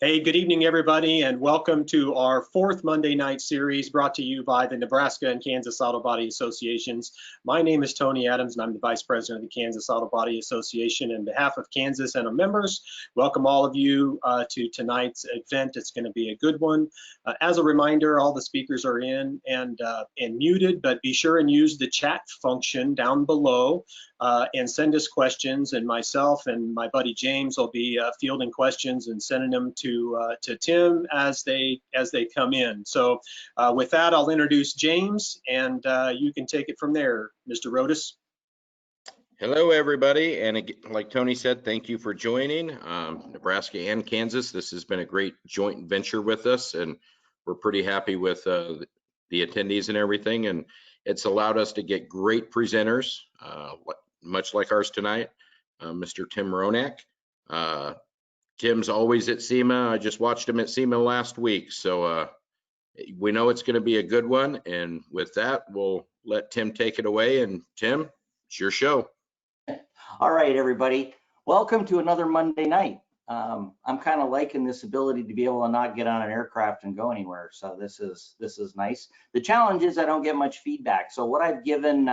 Hey, good evening, everybody, and welcome to our fourth Monday night series brought to you by the Nebraska and Kansas Auto Body Associations. My name is Tony Adams, and I'm the Vice President of the Kansas Auto Body Association. On behalf of Kansas and our members, welcome all of you to tonight's event. It's going to be a good one. As a reminder, all the speakers are in and muted, but be sure and use the chat function down below and send us questions, and myself and my buddy James will be fielding questions and sending them to Tim as they come in. So with that, I'll introduce James, and you can take it from there, Mr. Rodas. Hello, everybody, and like Tony said, thank you for joining. Nebraska and Kansas, this has been a great joint venture with us, and we're pretty happy with the attendees and everything, and it's allowed us to get great presenters, much like ours tonight, Mr. Tim Ronak. Tim's always at SEMA. I just watched him at SEMA last week, so we know it's going to be a good one, and with that, we'll let Tim take it away. And Tim, it's your show. All right, everybody. Welcome to another Monday night. I'm kind of liking this ability to be able to not get on an aircraft and go anywhere. So this is nice. The challenge is I don't get much feedback. So what I've given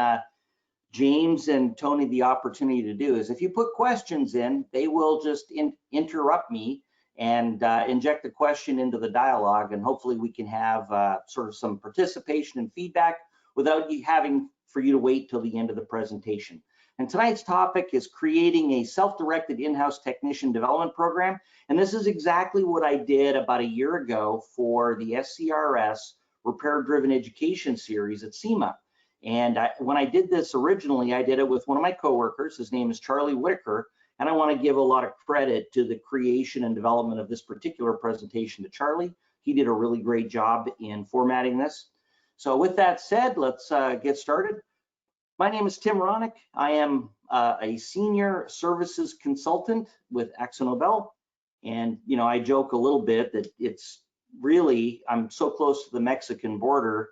James and Tony the opportunity to do is if you put questions in, they will just interrupt me and inject the question into the dialogue, and hopefully we can have sort of some participation and feedback without you having for you to wait till the end of the presentation. And tonight's topic is creating a self-directed in-house technician development program. And this is exactly what I did about a year ago for the SCRS Repair-Driven Education Series at SEMA. And when I did this originally, I did it with one of my coworkers. His name is Charlie Whitaker. And I want to give a lot of credit to the creation and development of this particular presentation to Charlie. He did a really great job in formatting this. So with that said, let's get started. My name is Tim Ronak. I am a senior services consultant with AkzoNobel. And, you know, I joke a little bit that it's really, I'm so close to the Mexican border,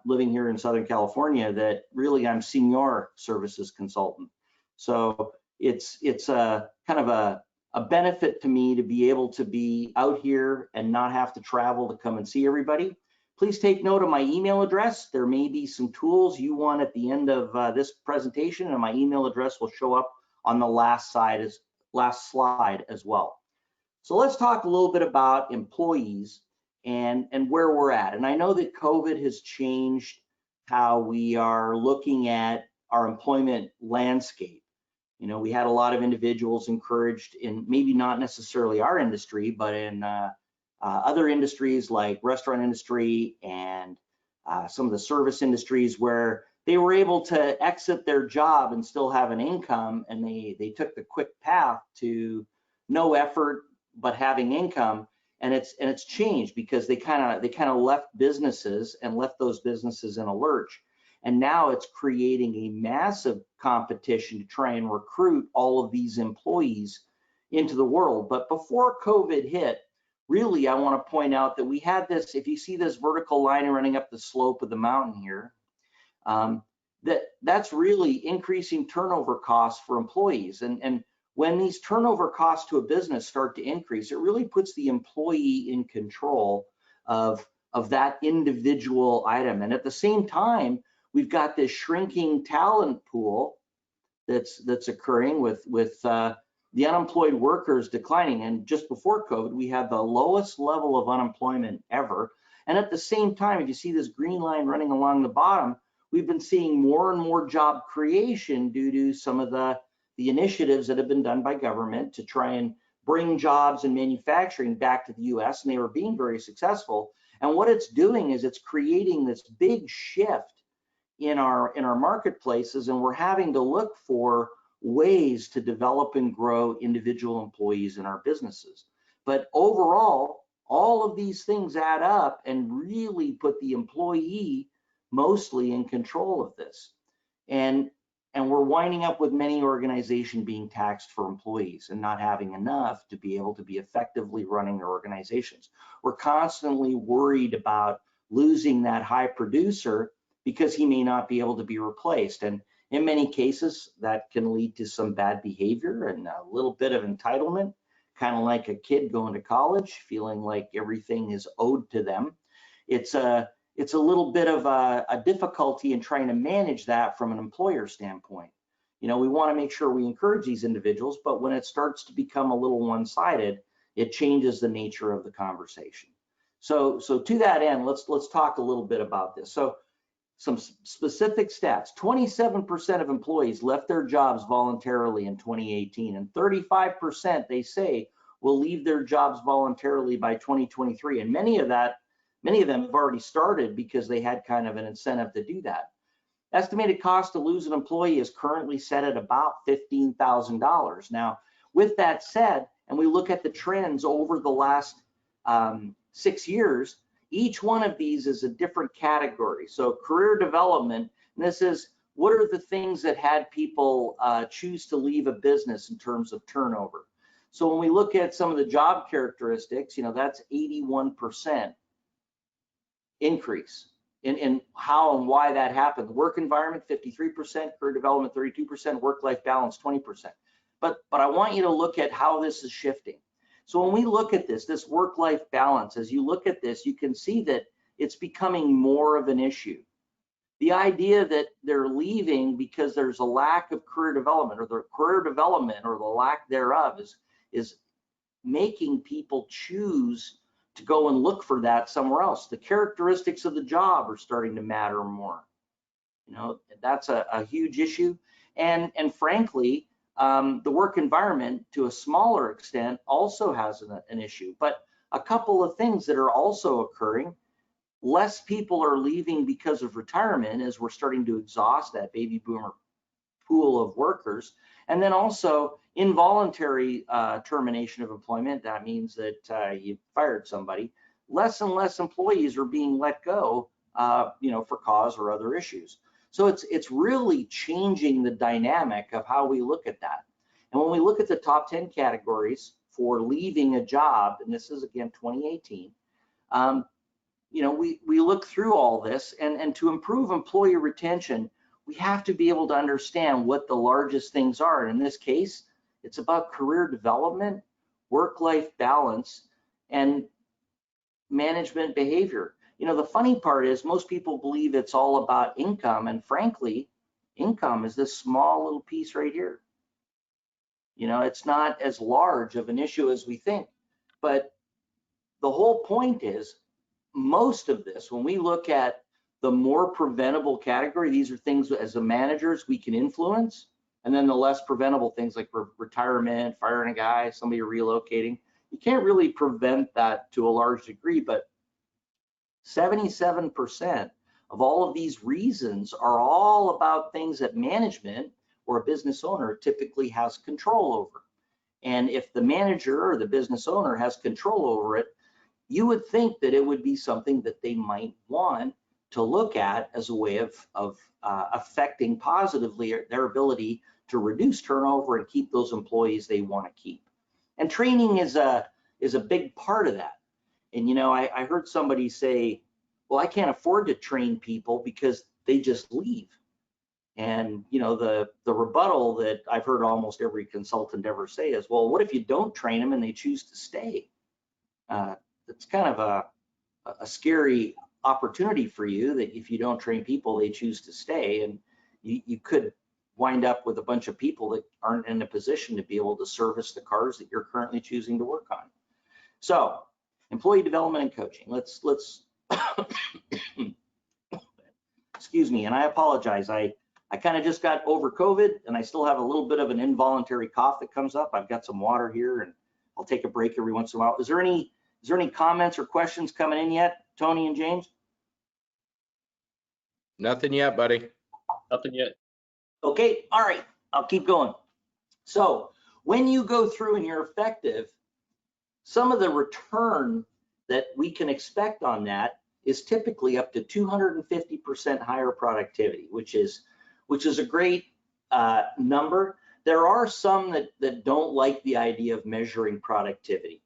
living here in Southern California, that really I'm senior services consultant. So it's a kind of a benefit to me to be able to be out here and not have to travel to come and see everybody. Please take note of my email address. There may be some tools you want at the end of this presentation, and my email address will show up on the last slide as well. So let's talk a little bit about employees and where we're at. And I know that COVID has changed how we are looking at our employment landscape. You know, we had a lot of individuals encouraged in maybe not necessarily our industry, but in other industries like restaurant industry and some of the service industries, where they were able to exit their job and still have an income, and they took the quick path to no effort but having income. And it's changed because they kind of left businesses and left those businesses in a lurch, and now it's creating a massive competition to try and recruit all of these employees into the world. But before COVID hit, really, I want to point out that we had this, if you see this vertical line running up the slope of the mountain here, that's really increasing turnover costs for employees. And when these turnover costs to a business start to increase, it really puts the employee in control of that individual item. And at the same time, we've got this shrinking talent pool that's occurring with the unemployed workers declining. And just before COVID, we had the lowest level of unemployment ever. And at the same time, if you see this green line running along the bottom, we've been seeing more and more job creation due to some of the initiatives that have been done by government to try and bring jobs and manufacturing back to the US, and they were being very successful. And what it's doing is it's creating this big shift in our marketplaces, and we're having to look for ways to develop and grow individual employees in our businesses. But overall, all of these things add up and really put the employee mostly in control of this. And we're winding up with many organizations being taxed for employees and not having enough to be able to be effectively running their organizations. We're constantly worried about losing that high producer because he may not be able to be replaced. And in many cases, that can lead to some bad behavior and a little bit of entitlement, kind of like a kid going to college, feeling like everything is owed to them. It's a little bit of a difficulty in trying to manage that from an employer standpoint. You know, we want to make sure we encourage these individuals, but when it starts to become a little one-sided, it changes the nature of the conversation. So to that end, let's talk a little bit about this. So some specific stats: 27% of employees left their jobs voluntarily in 2018, and 35% they say will leave their jobs voluntarily by 2023. And many of them have already started because they had kind of an incentive to do that. Estimated cost to lose an employee is currently set at about $15,000. Now, with that said, and we look at the trends over the last 6 years, each one of these is a different category. So career development, and this is what are the things that had people choose to leave a business in terms of turnover. So when we look at some of the job characteristics, you know, that's 81% increase in how and why that happened. Work environment, 53%, career development, 32%, work-life balance, 20%. But I want you to look at how this is shifting. So when we look at this work-life balance, as you look at this, you can see that it's becoming more of an issue. The idea that they're leaving because there's a lack of career development, or the career development or the lack thereof is making people choose to go and look for that somewhere else. The characteristics of the job are starting to matter more. You know, that's a huge issue. And frankly, the work environment, to a smaller extent, also has an issue. But a couple of things that are also occurring: less people are leaving because of retirement, as we're starting to exhaust that baby boomer pool of workers. And then also involuntary termination of employment. That means that you fired somebody. Less and less employees are being let go, you know, for cause or other issues. So it's really changing the dynamic of how we look at that. And when we look at the top 10 categories for leaving a job, and this is again 2018, you know, we look through all this, and to improve employee retention, we have to be able to understand what the largest things are. And in this case, it's about career development, work-life balance, and management behavior. You know, the funny part is most people believe it's all about income, and frankly, income is this small little piece right here. You know, it's not as large of an issue as we think, but the whole point is most of this, when we look at the more preventable category, these are things as the managers we can influence, and then the less preventable things like retirement, firing a guy, somebody relocating, you can't really prevent that to a large degree, but 77% of all of these reasons are all about things that management or a business owner typically has control over. And if the manager or the business owner has control over it, you would think that it would be something that they might want to look at as a way of affecting positively their ability to reduce turnover and keep those employees they want to keep. And training is a big part of that. And you know, I heard somebody say, well, I can't afford to train people because they just leave. And you know, the rebuttal that I've heard almost every consultant ever say is, well, what if you don't train them and they choose to stay? It's kind of a scary opportunity for you, that if you don't train people, they choose to stay, and you could wind up with a bunch of people that aren't in a position to be able to service the cars that you're currently choosing to work on. So employee development and coaching. Let's excuse me, and I apologize. I kind of just got over COVID, and I still have a little bit of an involuntary cough that comes up. I've got some water here, and I'll take a break every once in a while. Is there any comments or questions coming in yet, Tony and James? Nothing yet, buddy. Nothing yet. Okay, all right, I'll keep going. So when you go through and you're effective, some of the return that we can expect on that is typically up to 250% higher productivity, which is a great number. There are some that don't like the idea of measuring productivity.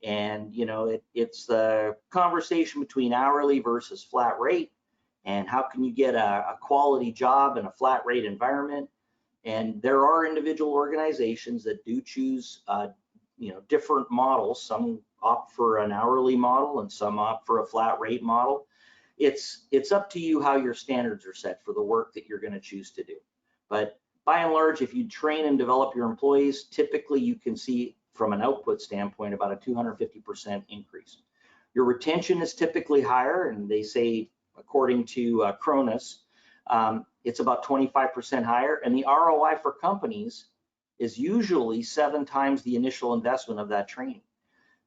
And you know, it's the conversation between hourly versus flat rate, and how can you get a quality job in a flat rate environment. And there are individual organizations that do choose different models. Some opt for an hourly model and some opt for a flat rate model. It's up to you how your standards are set for the work that you're going to choose to do. But by and large, if you train and develop your employees, typically you can see from an output standpoint about a 250% increase. Your retention is typically higher, and they say, according to Cronus, it's about 25% higher, and the ROI for companies is usually 7 times the initial investment of that training.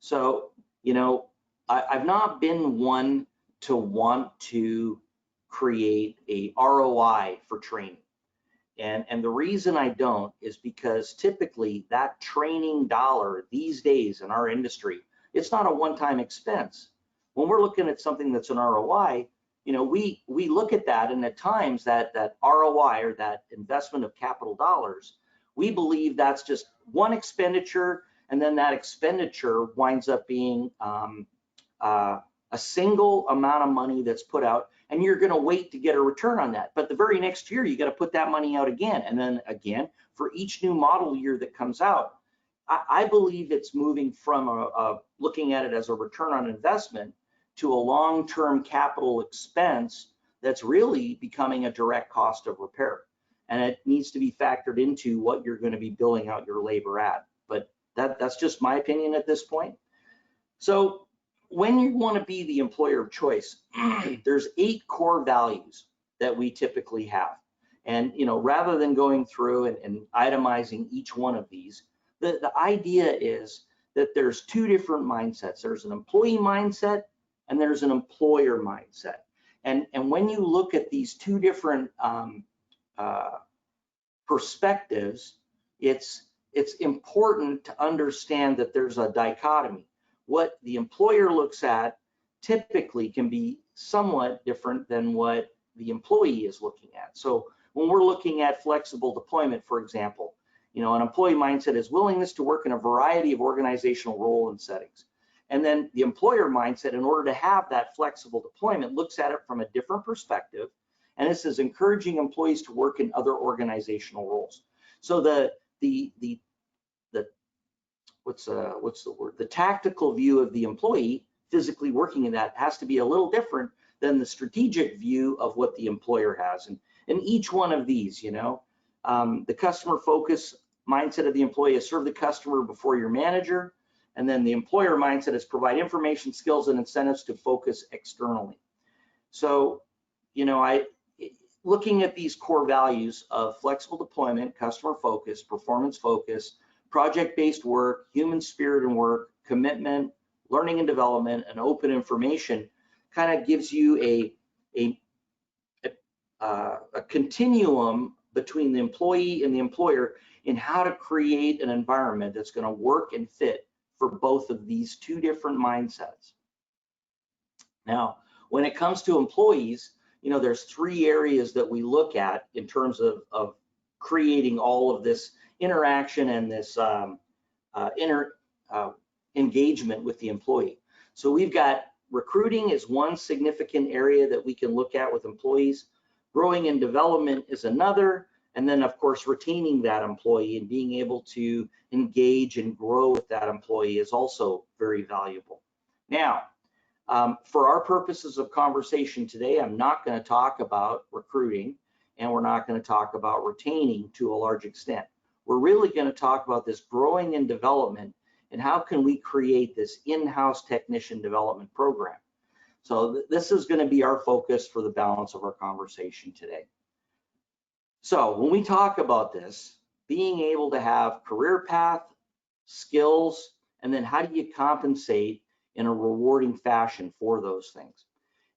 So, I've not been one to want to create a ROI for training. And the reason I don't is because typically that training dollar these days in our industry, it's not a one-time expense. When we're looking at something that's an ROI, we look at that, and at times that ROI, or that investment of capital dollars, we believe that's just one expenditure, and then that expenditure winds up being a single amount of money that's put out, and you're going to wait to get a return on that. But the very next year, you got to put that money out again, and then again for each new model year that comes out. I believe it's moving from looking at it as a return on investment to a long-term capital expense that's really becoming a direct cost of repair. And it needs to be factored into what you're going to be billing out your labor at. But that's just my opinion at this point. So when you want to be the employer of choice, there's 8 core values that we typically have. And rather than going through and itemizing each one of these, the idea is that there's 2 different mindsets. There's an employee mindset and there's an employer mindset. And when you look at these 2 different perspectives, it's important to understand that there's a dichotomy. What the employer looks at typically can be somewhat different than what the employee is looking at. So when we're looking at flexible deployment, for example, an employee mindset is willingness to work in a variety of organizational role and settings. And then the employer mindset, in order to have that flexible deployment, looks at it from a different perspective. And this is encouraging employees to work in other organizational roles. So the tactical view of the employee physically working in that has to be a little different than the strategic view of what the employer has. And each one of these, the customer focus mindset of the employee is serve the customer before your manager. And then the employer mindset is provide information, skills, and incentives to focus externally. So, looking at these core values of flexible deployment, customer focus, performance focus, project-based work, human spirit and work, commitment, learning and development, and open information kind of gives you a continuum between the employee and the employer in how to create an environment that's going to work and fit for both of these 2 different mindsets. Now, when it comes to employees, there's 3 areas that we look at in terms of creating all of this interaction and this engagement with the employee. So we've got recruiting is one significant area that we can look at with employees. Growing and development is another. And then, of course, retaining that employee and being able to engage and grow with that employee is also very valuable. Now, for our purposes of conversation today, I'm not going to talk about recruiting, and we're not going to talk about retaining to a large extent. We're really going to talk about this growing and development and how can we create this in-house technician development program. So this is going to be our focus for the balance of our conversation today. So when we talk about this, being able to have career path, skills, and then how do you compensate in a rewarding fashion for those things?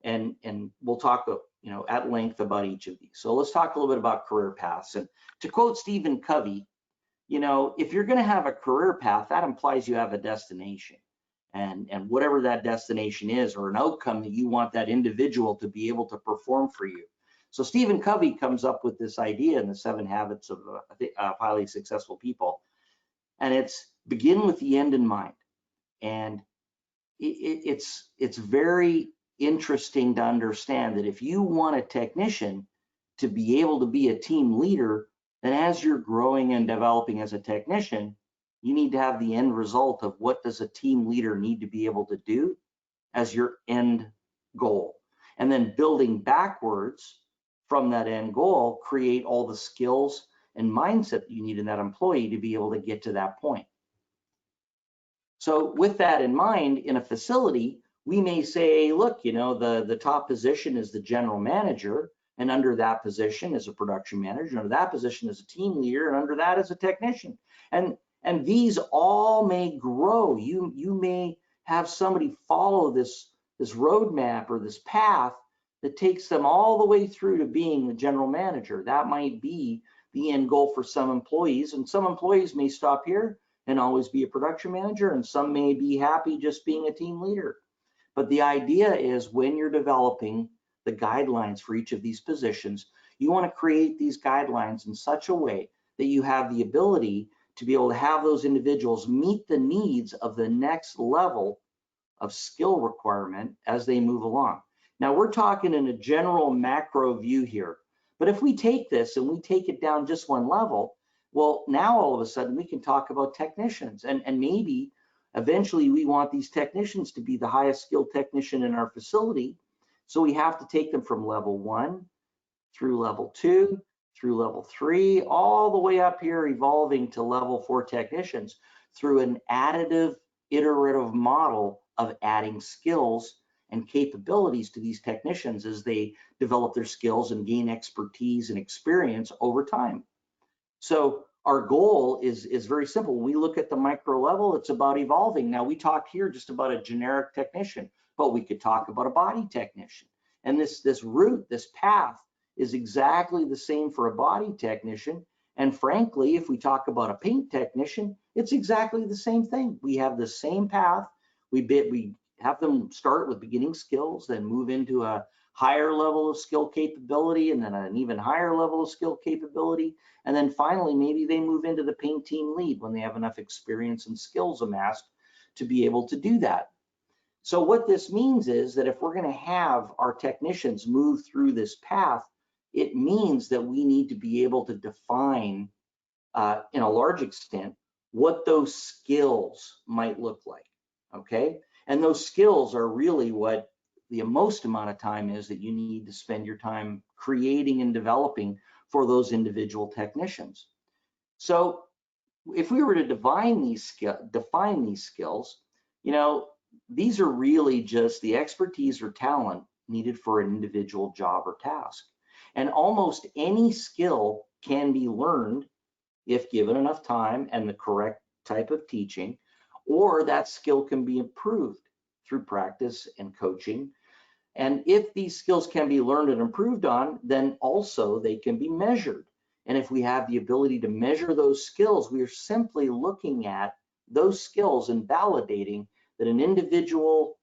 And we'll talk at length about each of these. So let's talk a little bit about career paths. And to quote Stephen Covey, if you're going to have a career path, that implies you have a destination. And whatever that destination is, or an outcome that you want that individual to be able to perform for you. So Stephen Covey comes up with this idea in the 7 Habits of Highly Successful People, and it's begin with the end in mind. And it's very interesting to understand that if you want a technician to be able to be a team leader, then as you're growing and developing as a technician, You need to have the end result of what does a team leader need to be able to do as your end goal. And then building backwards from that end goal, create all the skills and mindset that you need in that employee to be able to get to that point. So with that in mind, in a facility, we may say, look, the top position is the general manager, and under that position is a production manager, under that position is a team leader, and under that is a technician. And these all may grow. You may have somebody follow this roadmap or this path that takes them all the way through to being the general manager. That might be the end goal for some employees, and some employees may stop here and always be a production manager, and some may be happy just being a team leader. But the idea is, when you're developing the guidelines for each of these positions, you want to create these guidelines in such a way that you have the ability to be able to have those individuals meet the needs of the next level of skill requirement as they move along. Now, we're talking in a general macro view here, but if we take this and we take it down just one level, well, now all of a sudden we can talk about technicians, and maybe eventually we want these technicians to be the highest skilled technician in our facility. So we have to take them from level 1 through level 2 through level 3, all the way up here, evolving to level 4 technicians through an additive, iterative model of adding skills and capabilities to these technicians as they develop their skills and gain expertise and experience over time. So our goal is very simple. When we look at the micro level, it's about evolving. Now, we talked here just about a generic technician, but we could talk about a body technician. And this route, this path, is exactly the same for a body technician. And frankly, if we talk about a paint technician, it's exactly the same thing. We have the same path. We have them start with beginning skills, then move into a higher level of skill capability, and then an even higher level of skill capability. And then finally, maybe they move into the paint team lead when they have enough experience and skills amassed to be able to do that. So what this means is that if we're going to have our technicians move through this path, it means that we need to be able to define, in a large extent, what those skills might look like, okay? And those skills are really what the most amount of time is that you need to spend your time creating and developing for those individual technicians. So if we were to define these skills, these are really just the expertise or talent needed for an individual job or task. And almost any skill can be learned if given enough time and the correct type of teaching, or that skill can be improved through practice and coaching. And if these skills can be learned and improved on, then also they can be measured. And if we have the ability to measure those skills, we are simply looking at those skills and validating that an individual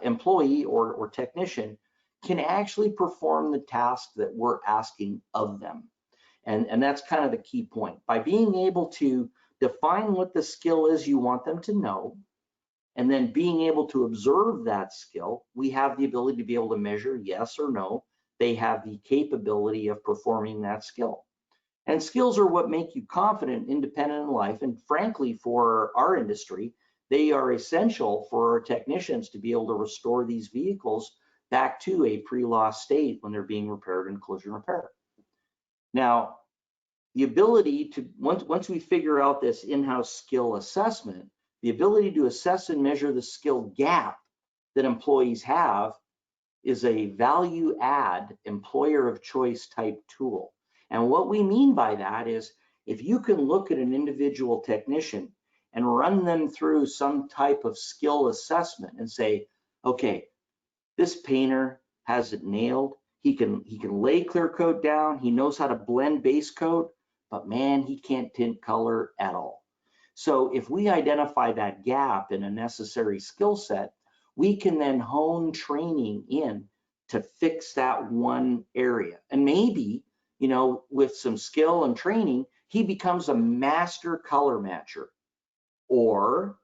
employee or technician can actually perform the task that we're asking of them. And that's kind of the key point. By being able to define what the skill is you want them to know, and then being able to observe that skill, we have the ability to be able to measure yes or no. They have the capability of performing that skill. And skills are what make you confident, independent in life. And frankly, for our industry, they are essential for our technicians to be able to restore these vehicles back to a pre-loss state when they're being repaired in collision repair. Now, the ability to, once we figure out this in-house skill assessment, the ability to assess and measure the skill gap that employees have is a value add employer of choice type tool. And what we mean by that is, if you can look at an individual technician and run them through some type of skill assessment and say, okay, this painter has it nailed. He can lay clear coat down. He knows how to blend base coat, but man, he can't tint color at all. So if we identify that gap in a necessary skill set, we can then hone training in to fix that one area. And maybe, with some skill and training, he becomes a master color matcher. Or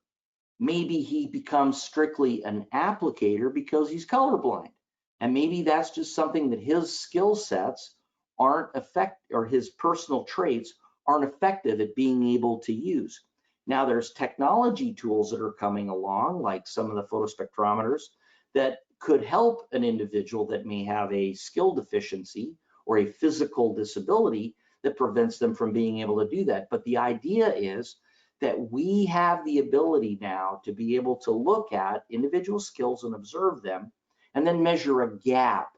maybe he becomes strictly an applicator because he's colorblind. And maybe that's just something that his skill sets aren't effective, or his personal traits aren't effective at being able to use. Now there's technology tools that are coming along, like some of the photospectrometers, that could help an individual that may have a skill deficiency or a physical disability that prevents them from being able to do that. But the idea is that we have the ability now to be able to look at individual skills and observe them, and then measure a gap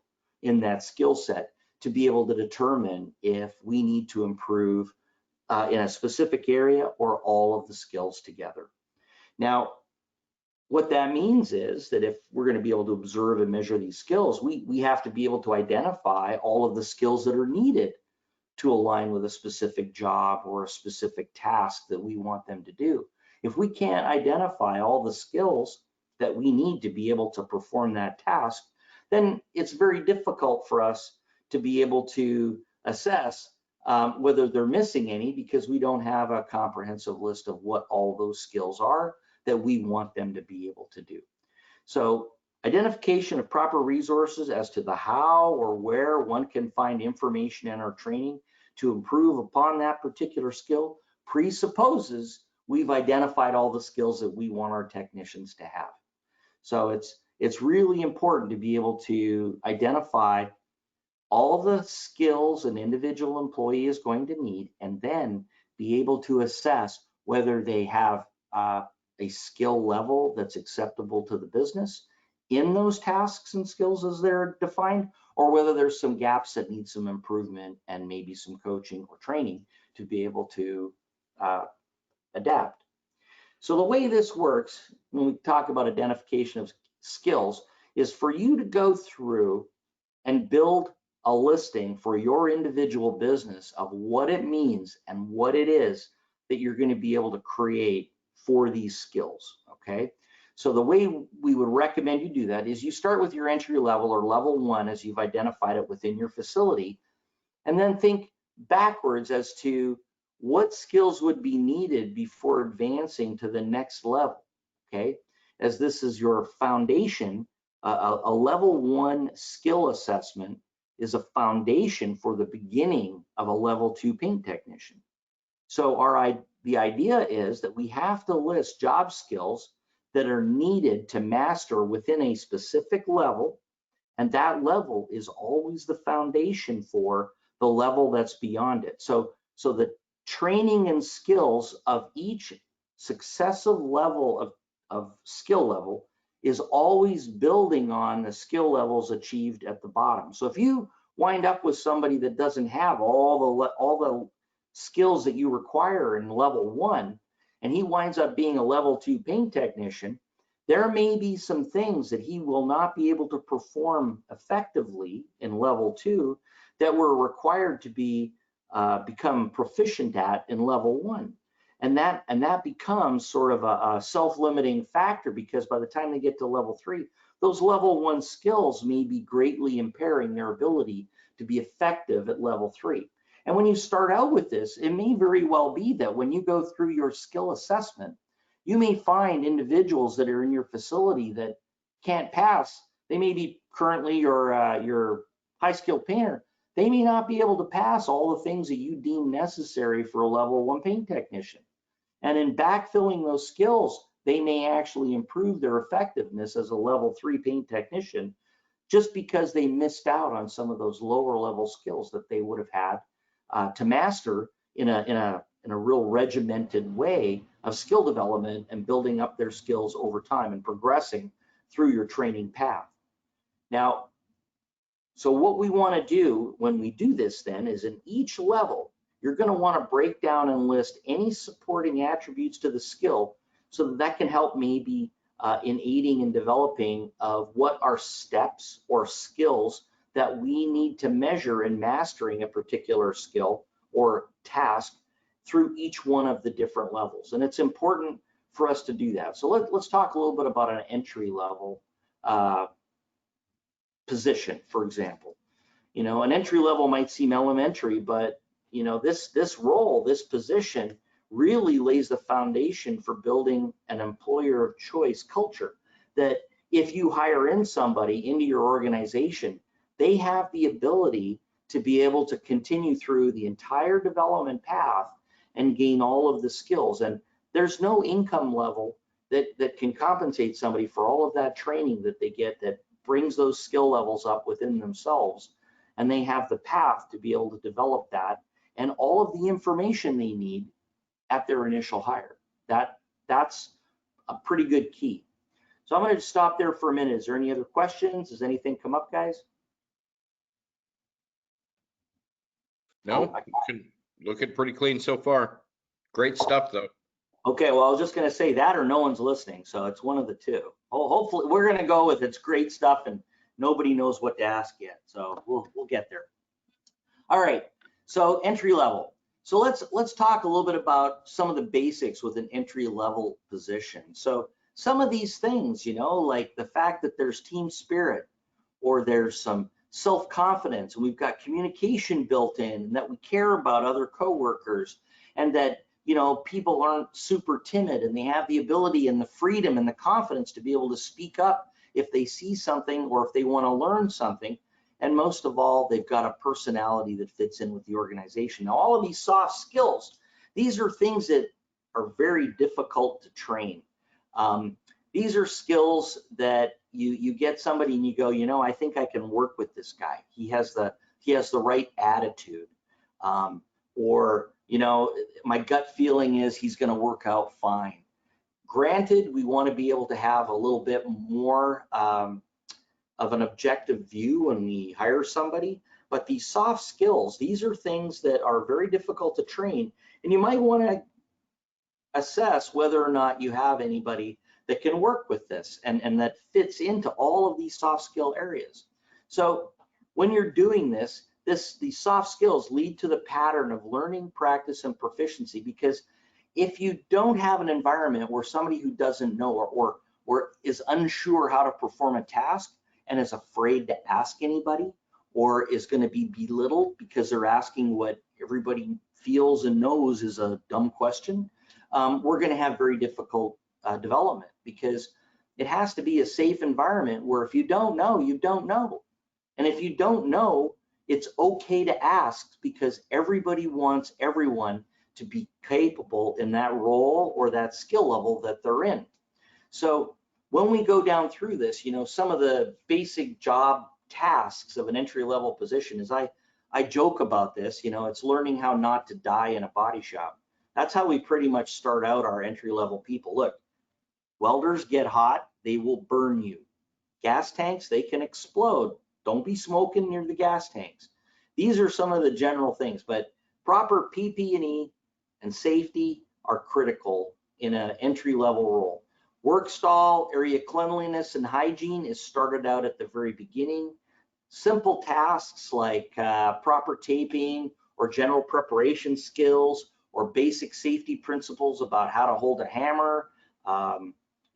in that skill set to be able to determine if we need to improve in a specific area or all of the skills together. Now, what that means is that if we're going to be able to observe and measure these skills, we have to be able to identify all of the skills that are needed to align with a specific job or a specific task that we want them to do. If we can't identify all the skills that we need to be able to perform that task, then it's very difficult for us to be able to assess whether they're missing any, because we don't have a comprehensive list of what all those skills are that we want them to be able to do. So identification of proper resources as to the how or where one can find information in our training to improve upon that particular skill presupposes we've identified all the skills that we want our technicians to have. So it's really important to be able to identify all the skills an individual employee is going to need, and then be able to assess whether they have a skill level that's acceptable to the business in those tasks and skills as they're defined, or whether there's some gaps that need some improvement and maybe some coaching or training to be able to adapt. So the way this works when we talk about identification of skills is for you to go through and build a listing for your individual business of what it means and what it is that you're going to be able to create for these skills, okay? So the way we would recommend you do that is you start with your entry level or level 1 as you've identified it within your facility, and then think backwards as to what skills would be needed before advancing to the next level, okay? As this is your foundation, a level 1 skill assessment is a foundation for the beginning of a level 2 paint technician. So the idea is that we have to list job skills that are needed to master within a specific level, and that level is always the foundation for the level that's beyond it. So the training and skills of each successive level of skill level is always building on the skill levels achieved at the bottom. So if you wind up with somebody that doesn't have all the skills that you require in level 1, and he winds up being a level 2 paint technician, there may be some things that he will not be able to perform effectively in level 2 that were required to become proficient at in level 1. And that becomes sort of a self-limiting factor, because by the time they get to level 3, those level 1 skills may be greatly impairing their ability to be effective at level 3. And when you start out with this, it may very well be that when you go through your skill assessment, you may find individuals that are in your facility that can't pass. They may be currently your high-skilled painter. They may not be able to pass all the things that you deem necessary for a level 1 paint technician. And in backfilling those skills, they may actually improve their effectiveness as a level 3 paint technician, just because they missed out on some of those lower level skills that they would have had to master in a real regimented way of skill development and building up their skills over time and progressing through your training path. Now, so what we want to do when we do this then is in each level, you're going to want to break down and list any supporting attributes to the skill, so that can help maybe in aiding and developing of what are steps or skills that we need to measure in mastering a particular skill or task through each one of the different levels. And it's important for us to do that. So let's talk a little bit about an entry level position, for example. You know, an entry level might seem elementary, but you know, this role, this position really lays the foundation for building an employer of choice culture, that if you hire in somebody into your organization, they have the ability to be able to continue through the entire development path and gain all of the skills. And there's no income level that can compensate somebody for all of that training that they get that brings those skill levels up within themselves. And they have the path to be able to develop that and all of the information they need at their initial hire. That's a pretty good key. So I'm going to stop there for a minute. Is there any other questions? Does anything come up, guys? No, looking pretty clean so far. Great stuff though. Okay, well, I was just going to say that or no one's listening. So it's one of the two. Oh, hopefully we're going to go with it's great stuff and nobody knows what to ask yet. So we'll get there. All right. So entry level. So let's talk a little bit about some of the basics with an entry level position. So some of these things, like the fact that there's team spirit or there's some self-confidence and we've got communication built in and that we care about other coworkers and that, people aren't super timid and they have the ability and the freedom and the confidence to be able to speak up if they see something or if they want to learn something. And most of all, they've got a personality that fits in with the organization. Now, all of these soft skills, these are things that are very difficult to train. These are skills that you get somebody and you go, I think I can work with this guy. He has the right attitude. Or my gut feeling is he's going to work out fine. Granted, we want to be able to have a little bit more of an objective view when we hire somebody, but these soft skills, these are things that are very difficult to train, and you might want to assess whether or not you have anybody that can work with this and that fits into all of these soft skill areas. So when you're doing this, these soft skills lead to the pattern of learning, practice, and proficiency, because if you don't have an environment where somebody who doesn't know or is unsure how to perform a task and is afraid to ask anybody or is going to be belittled because they're asking what everybody feels and knows is a dumb question, we're going to have very difficult development, because it has to be a safe environment where if you don't know, you don't know. And if you don't know, it's okay to ask, because everybody wants everyone to be capable in that role or that skill level that they're in. So when we go down through this, some of the basic job tasks of an entry-level position is I joke about this, it's learning how not to die in a body shop. That's how we pretty much start out our entry-level people. Look, welders get hot, they will burn you. Gas tanks, they can explode. Don't be smoking near the gas tanks. These are some of the general things, but proper PPE and safety are critical in an entry-level role. Work stall, area cleanliness and hygiene is started out at the very beginning. Simple tasks like proper taping or general preparation skills or basic safety principles about how to hold a hammer,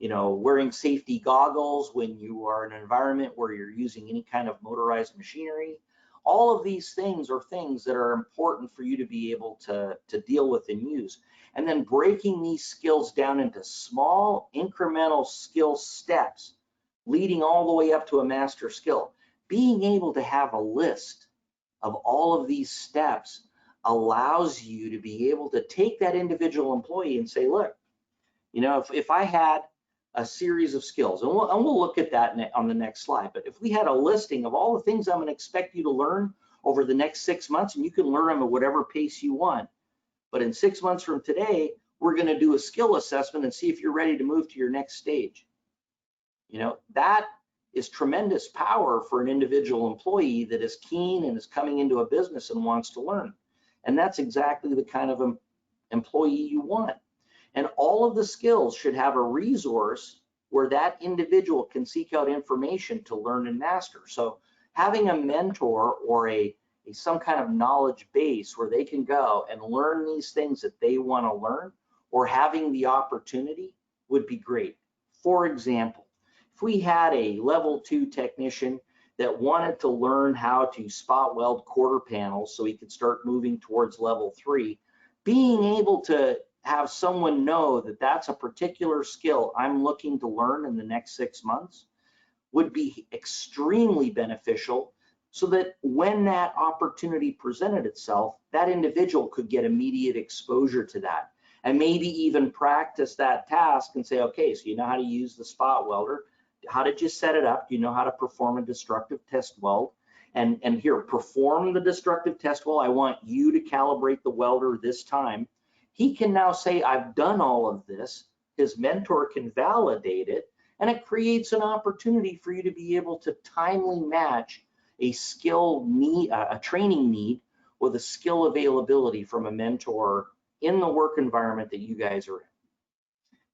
wearing safety goggles when you are in an environment where you're using any kind of motorized machinery. All of these things are things that are important for you to be able to deal with and use. And then breaking these skills down into small incremental skill steps, leading all the way up to a master skill. Being able to have a list of all of these steps allows you to be able to take that individual employee and say, look, if I had a series of skills, and we'll look at that on the next slide, but if we had a listing of all the things I'm going to expect you to learn over the next 6 months, and you can learn them at whatever pace you want, but in 6 months from today, we're going to do a skill assessment and see if you're ready to move to your next stage. That is tremendous power for an individual employee that is keen and is coming into a business and wants to learn. And that's exactly the kind of employee you want. And all of the skills should have a resource where that individual can seek out information to learn and master. So having a mentor or some kind of knowledge base where they can go and learn these things that they want to learn, or having the opportunity, would be great. For example, if we had a level 2 technician that wanted to learn how to spot weld quarter panels so he could start moving towards level 3, being able to have someone know that that's a particular skill I'm looking to learn in the next 6 months would be extremely beneficial, so that when that opportunity presented itself, that individual could get immediate exposure to that. and maybe even practice that task and say, okay, so you know how to use the spot welder. How did you set it up? Do you know how to perform a destructive test weld? And here, perform the destructive test weld. I want you to calibrate the welder this time. He can now say, I've done all of this. His mentor can validate it, and it creates an opportunity for you to be able to timely match a skill need, a training need, with a skill availability from a mentor in the work environment that you guys are in.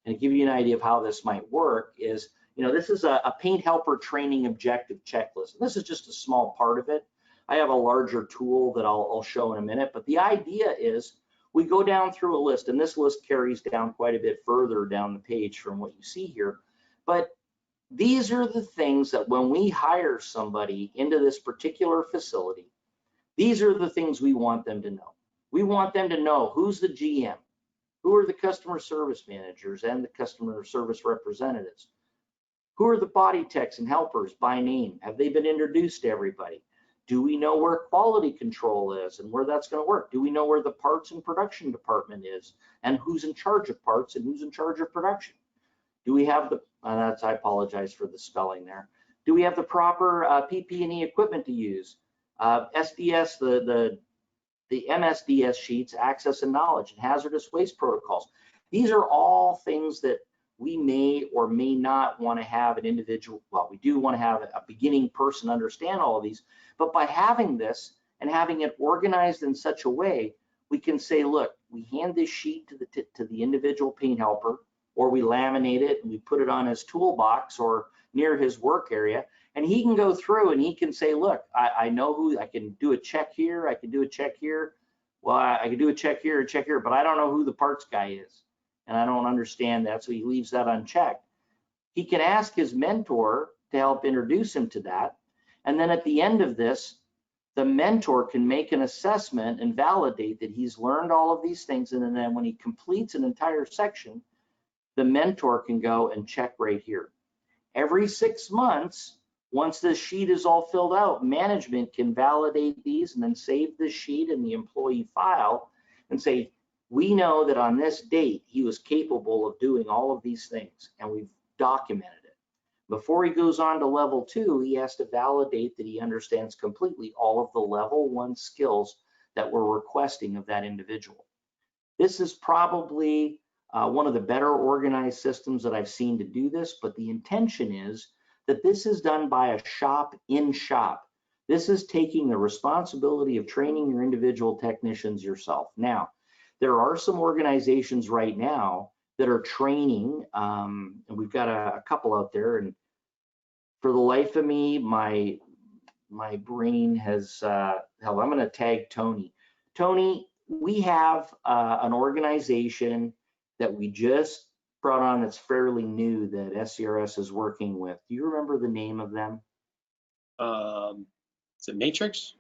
And to give you an idea of how this might work is, this is a paint helper training objective checklist. This is just a small part of it. I have a larger tool that I'll show in a minute, but the idea is we go down through a list, and this list carries down quite a bit further down the page from what you see here. But these are the things that when we hire somebody into this particular facility, these are the things we want them to know. We want them to know who's the GM, who are the customer service managers and the customer service representatives, who are the body techs and helpers by name. Have they been introduced to everybody? Do we know where quality control is and where that's going to work? Do we know where the parts and production department is and who's in charge of parts and who's in charge of production? Do we have the, I apologize for the spelling there. Do we have the proper PP&E equipment to use? SDS, the MSDS sheets, access and knowledge, and hazardous waste protocols. These are all things that we may or may not want to have an individual, well, we do want to have a beginning person understand all of these, but by having this and having it organized in such a way, we can say, look, we hand this sheet to the individual paint helper, or we laminate it and we put it on his toolbox or near his work area, and he can go through and he can say, look, I know who, I can do a check here, I can do a check here, well, I can do a check here, but I don't know who the parts guy is, and I don't understand that, so he leaves that unchecked. He can ask his mentor to help introduce him to that, and then at the end of this, the mentor can make an assessment and validate that he's learned all of these things, and then when he completes an entire section, the mentor can go and check right here. Every 6 months, once this sheet is all filled out, management can validate these and then save this sheet in the employee file and say, we know that on this date, he was capable of doing all of these things, and we've documented it. Before he goes on to level 2, he has to validate that he understands completely all of the level 1 skills that we're requesting of that individual. This is probably one of the better organized systems that I've seen to do this, but the intention is that this is done by a shop in shop. This is taking the responsibility of training your individual technicians yourself. Now, there are some organizations right now that are training, and we've got a couple out there, and for the life of me, my brain has, hell, I'm gonna tag Tony. Tony, we have an organization that we just brought on that's fairly new that SCRS is working with. Do you remember the name of them? Is it Matrix?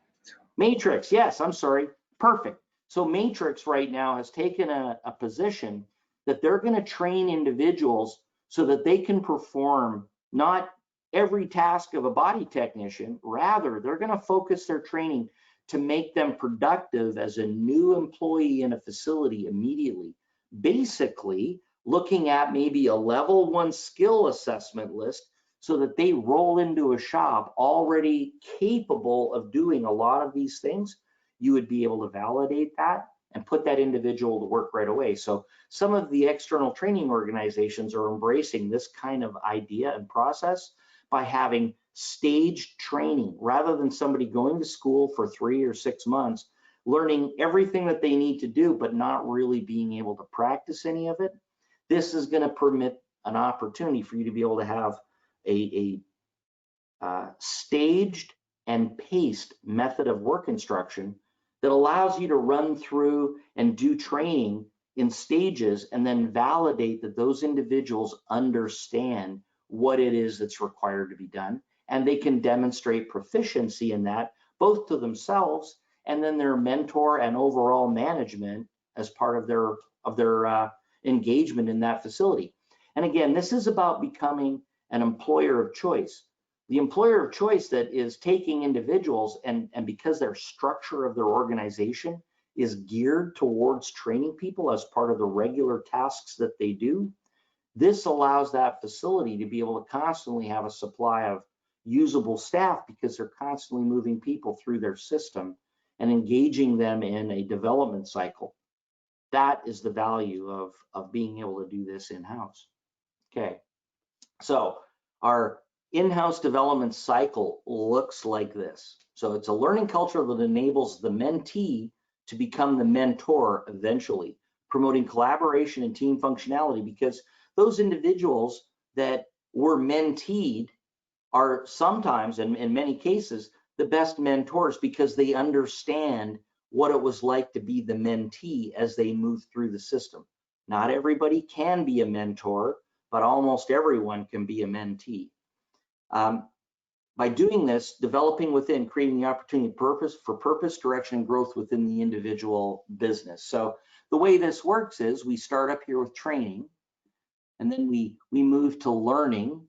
Matrix, yes, I'm sorry. Perfect. So Matrix right now has taken a position that they're going to train individuals so that they can perform not every task of a body technician, rather they're going to focus their training to make them productive as a new employee in a facility immediately. Basically, looking at maybe a level 1 skill assessment list so that they roll into a shop already capable of doing a lot of these things. You would be able to validate that and put that individual to work right away. So some of the external training organizations are embracing this kind of idea and process by having staged training rather than somebody going to school for 3 or 6 months, learning everything that they need to do, but not really being able to practice any of it. This is going to permit an opportunity for you to be able to have a staged and paced method of work instruction that allows you to run through and do training in stages and then validate that those individuals understand what it is that's required to be done, and they can demonstrate proficiency in that both to themselves and then their mentor and overall management as part of their engagement in that facility. And again, this is about becoming an employer of choice. The employer of choice that is taking individuals and because their structure of their organization is geared towards training people as part of the regular tasks that they do, this allows that facility to be able to constantly have a supply of usable staff because they're constantly moving people through their system and engaging them in a development cycle. That is the value of being able to do this in-house. Okay, so our in-house development cycle looks like this. So it's a learning culture that enables the mentee to become the mentor eventually, promoting collaboration and team functionality, because those individuals that were menteed are sometimes, and in many cases, the best mentors because they understand what it was like to be the mentee as they move through the system. Not everybody can be a mentor, but almost everyone can be a mentee. By doing this, developing within, creating the opportunity for purpose, direction, and growth within the individual business. So the way this works is we start up here with training, and then we move to learning,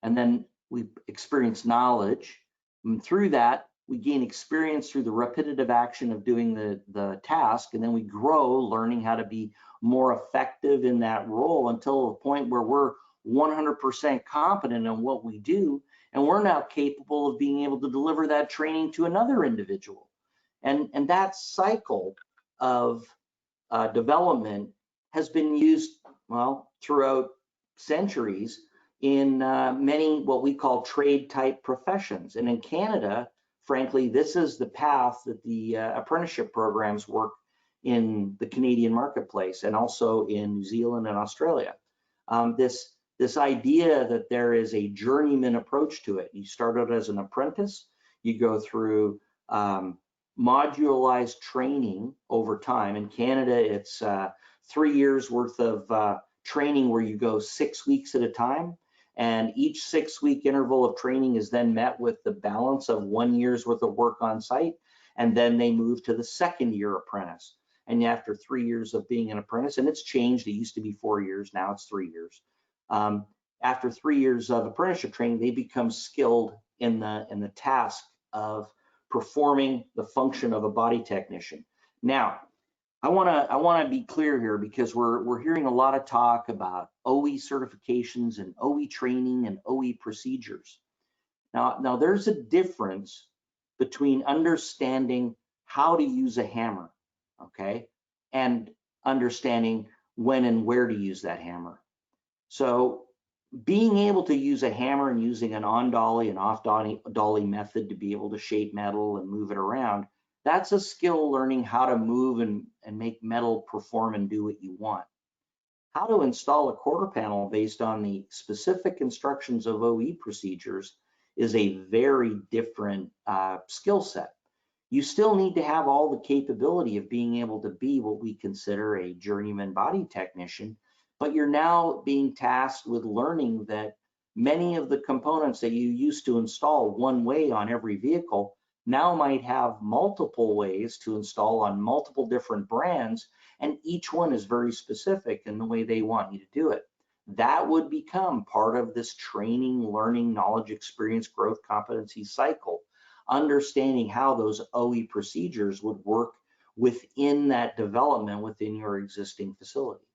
and then we experience knowledge. And through that, we gain experience through the repetitive action of doing the task, and then we grow, learning how to be more effective in that role until the point where we're 100% competent in what we do, and we're now capable of being able to deliver that training to another individual. And that cycle of development has been used, well, throughout centuries in many what we call trade type professions. And in Canada, frankly, this is the path that the apprenticeship programs work in the Canadian marketplace, and also in New Zealand and Australia. This idea that there is a journeyman approach to it. You start out as an apprentice, you go through modularized training over time. In Canada, it's 3 years worth of training where you go 6 weeks at a time. And each 6-week interval of training is then met with the balance of 1 year's worth of work on site. And then they move to the second year apprentice. And after 3 years of being an apprentice, and it's changed, it used to be 4 years, now it's 3 years. After 3 years of apprenticeship training, they become skilled in the task of performing the function of a body technician. Now, I want to be clear here, because we're hearing a lot of talk about OE certifications and OE training and OE procedures. Now there's a difference between understanding how to use a hammer, okay, and understanding when and where to use that hammer. So being able to use a hammer and using an on-dolly and off-dolly method to be able to shape metal and move it around, that's a skill learning how to move and make metal perform and do what you want. How to install a quarter panel based on the specific instructions of OE procedures is a very different skill set. You still need to have all the capability of being able to be what we consider a journeyman body technician, but you're now being tasked with learning that many of the components that you used to install one way on every vehicle now might have multiple ways to install on multiple different brands, and each one is very specific in the way they want you to do it. That would become part of this training, learning, knowledge, experience, growth, competency cycle, understanding how those OE procedures would work within that development within your existing facility.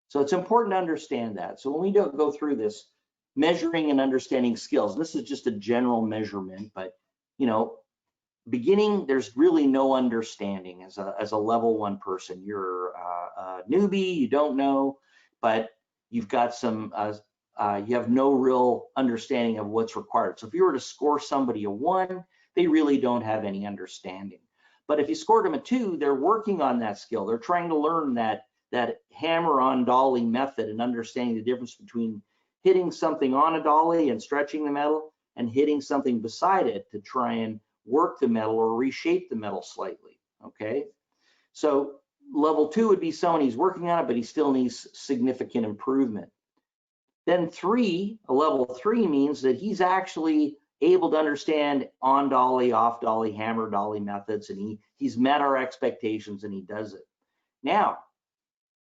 So it's important to understand that. So when we go through this, measuring and understanding skills, this is just a general measurement, but you know, beginning, there's really no understanding as a level 1 person. You're a newbie, you don't know, but you've got some, you have no real understanding of what's required. So if you were to score somebody a 1, they really don't have any understanding. But if you scored them a 2, they're working on that skill. They're trying to learn that hammer on dolly method and understanding the difference between hitting something on a dolly and stretching the metal and hitting something beside it to try and work the metal or reshape the metal slightly, okay? So level 2 would be someone who's working on it, but he still needs significant improvement. Then 3, a level 3 means that he's actually able to understand on dolly, off dolly, hammer dolly methods, and he's met our expectations and he does it. Now,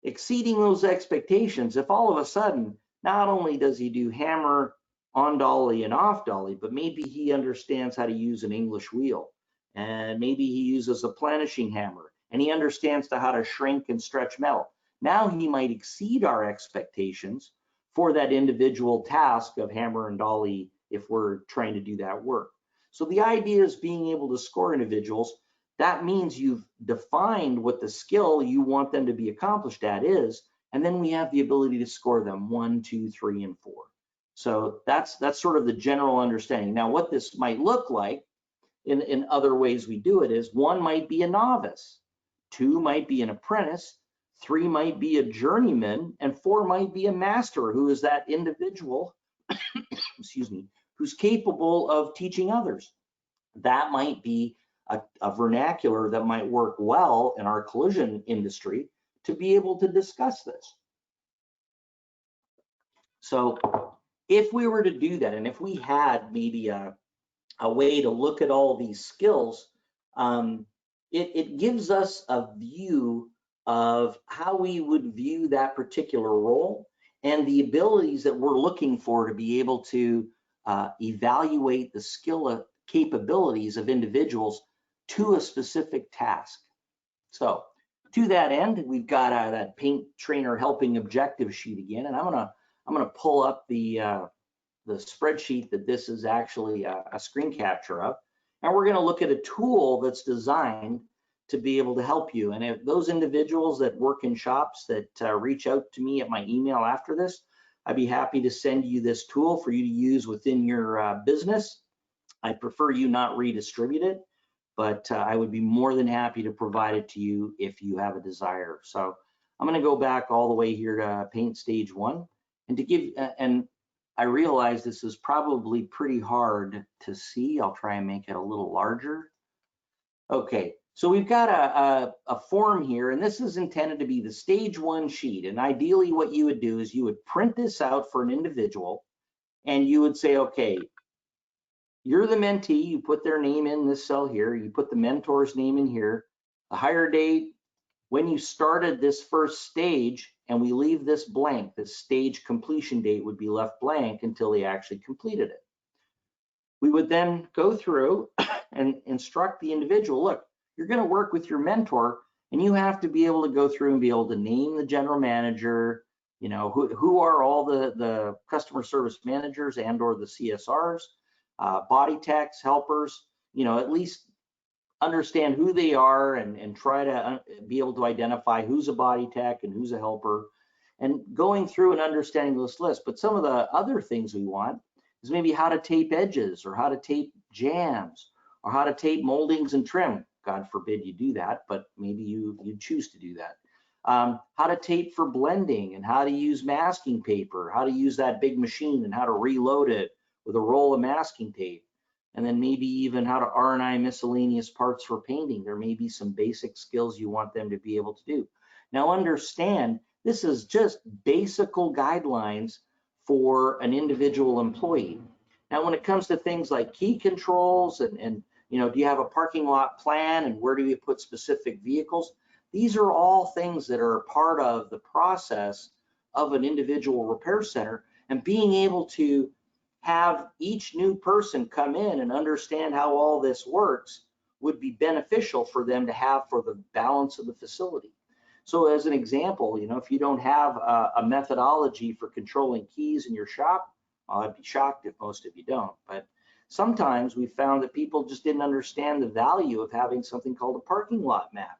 exceeding those expectations, if all of a sudden, not only does he do hammer, on dolly and off dolly, but maybe he understands how to use an English wheel, and maybe he uses a planishing hammer, and he understands how to shrink and stretch metal. Now he might exceed our expectations for that individual task of hammer and dolly if we're trying to do that work. So the idea is being able to score individuals. That means you've defined what the skill you want them to be accomplished at is, and then we have the ability to score them 1, 2, 3, and 4. So that's sort of the general understanding. Now, what this might look like in other ways we do it is 1 might be a novice, 2 might be an apprentice, 3 might be a journeyman, and 4 might be a master, who is that individual, excuse me, who's capable of teaching others. That might be a vernacular that might work well in our collision industry to be able to discuss this. So if we were to do that, and if we had maybe a way to look at all these skills, it gives us a view of how we would view that particular role and the abilities that we're looking for to be able to evaluate the skill capabilities of individuals to a specific task. So to that end, we've got that paint trainer helping objective sheet again, and I'm gonna pull up the spreadsheet that this is actually a screen capture of, and we're going to look at a tool that's designed to be able to help you. And if those individuals that work in shops that reach out to me at my email after this, I'd be happy to send you this tool for you to use within your business. I prefer you not redistribute it, but I would be more than happy to provide it to you if you have a desire. So I'm going to go back all the way here to paint stage 1, and to give and I realize this is probably pretty hard to see. I'll try and make it a little larger. Okay, so we've got a form here, and this is intended to be the stage 1 sheet. And ideally what you would do is you would print this out for an individual, and you would say, okay, you're the mentee, you put their name in this cell here, you put the mentor's name in here, the hire date, when you started this first stage, and we leave this blank. The stage completion date would be left blank until they actually completed it. We would then go through and instruct the individual, look, you're going to work with your mentor, and you have to be able to go through and be able to name the general manager, you know, who are all the customer service managers and or the CSRs, body techs, helpers, you know, at least understand who they are and try to be able to identify who's a body tech and who's a helper, and going through and understanding this list. But some of the other things we want is maybe how to tape edges, or how to tape jambs, or how to tape moldings and trim. God forbid you do that, but maybe you choose to do that. How to tape for blending, and how to use masking paper, how to use that big machine and how to reload it with a roll of masking tape. And then maybe even how to R&I miscellaneous parts for painting. There may be some basic skills you want them to be able to do. Now understand, this is just basic guidelines for an individual employee. Now when it comes to things like key controls and you know, do you have a parking lot plan, and where do you put specific vehicles? These are all things that are part of the process of an individual repair center, and being able to have each new person come in and understand how all this works would be beneficial for them to have for the balance of the facility. So as an example, you know, if you don't have a methodology for controlling keys in your shop, I'd be shocked if most of you don't, but sometimes we found that people just didn't understand the value of having something called a parking lot map,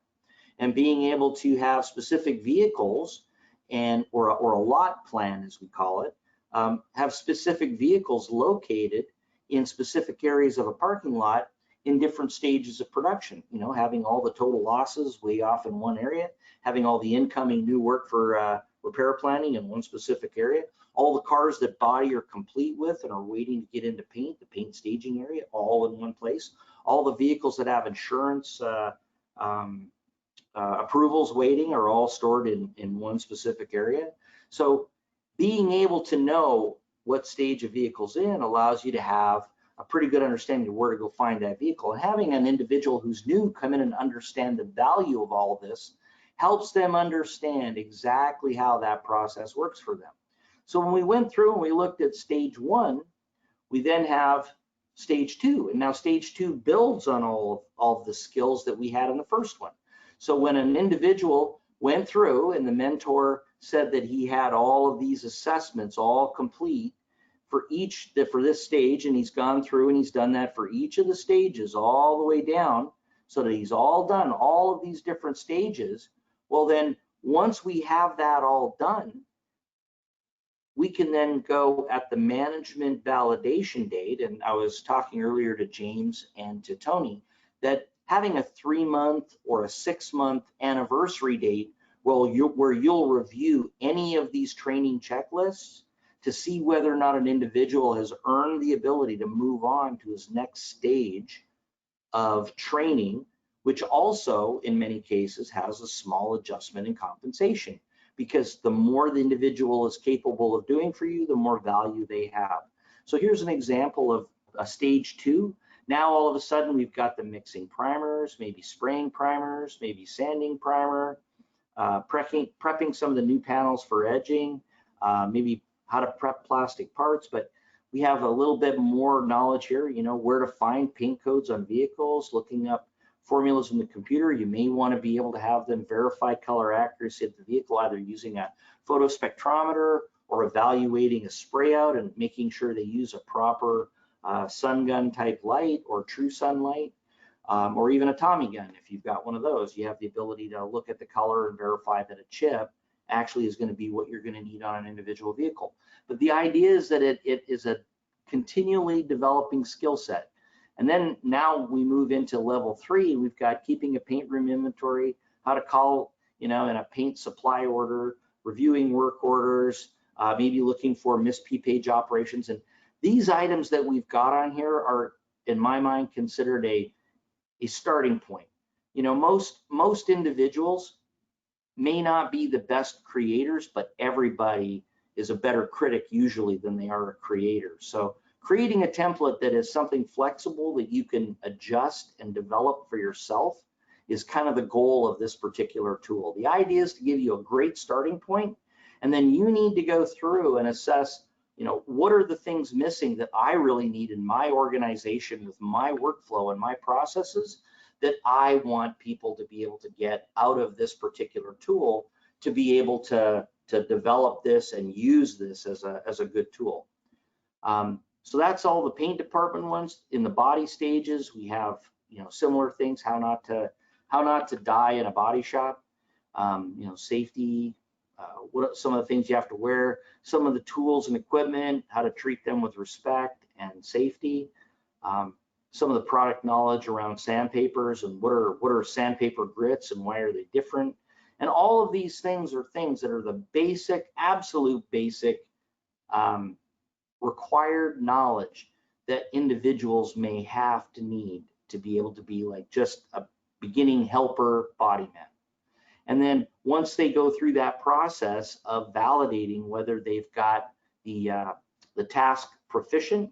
and being able to have specific vehicles and or a lot plan, as we call it, have specific vehicles located in specific areas of a parking lot in different stages of production. You know, having all the total losses way off in one area, having all the incoming new work for repair planning in one specific area, all the cars that body are complete with and are waiting to get into paint, the paint staging area, all in one place, all the vehicles that have insurance approvals waiting are all stored in one specific area. So being able to know what stage a vehicle's in allows you to have a pretty good understanding of where to go find that vehicle. And having an individual who's new come in and understand the value of all of this helps them understand exactly how that process works for them. So when we went through and we looked at stage 1, we then have stage 2. And now stage 2 builds on all of the skills that we had in the first one. So when an individual went through and the mentor said that he had all of these assessments all complete for this stage, and he's gone through and he's done that for each of the stages all the way down, so that he's all done all of these different stages, well then once we have that all done, we can then go at the management validation date. And I was talking earlier to James and to Tony that having a 3-month or a 6-month anniversary date where you'll review any of these training checklists to see whether or not an individual has earned the ability to move on to his next stage of training, which also in many cases has a small adjustment in compensation, because the more the individual is capable of doing for you, the more value they have. So here's an example of a stage 2. Now all of a sudden we've got the mixing primers, maybe spraying primers, maybe sanding primer, prepping some of the new panels for edging, maybe how to prep plastic parts. But we have a little bit more knowledge here, you know, where to find paint codes on vehicles, looking up formulas in the computer. You may want to be able to have them verify color accuracy of the vehicle, either using a photospectrometer or evaluating a spray out and making sure they use a proper sun gun type light or true sunlight, or even a Tommy gun. If you've got one of those, you have the ability to look at the color and verify that a chip actually is going to be what you're going to need on an individual vehicle. But the idea is that it is a continually developing skill set. And then now we move into level 3. We've got keeping a paint room inventory, how to call, you know, in a paint supply order, reviewing work orders, maybe looking for missed P-page operations. And these items that we've got on here are, in my mind, considered a starting point. You know, most individuals may not be the best creators, but everybody is a better critic usually than they are a creator. So creating a template that is something flexible that you can adjust and develop for yourself is kind of the goal of this particular tool. The idea is to give you a great starting point, and then you need to go through and assess, you know, what are the things missing that I really need in my organization with my workflow and my processes that I want people to be able to get out of this particular tool to be able to develop this and use this as a good tool. So that's all the paint department ones. In the body stages, we have, you know, similar things, how not to die in a body shop, you know, safety, what some of the things you have to wear, some of the tools and equipment, how to treat them with respect and safety, some of the product knowledge around sandpapers and what are sandpaper grits and why are they different. And all of these things are things that are the basic, absolute basic required knowledge that individuals may have to need to be able to be like just a beginning helper bodyman. And then once they go through that process of validating whether they've got the task proficient,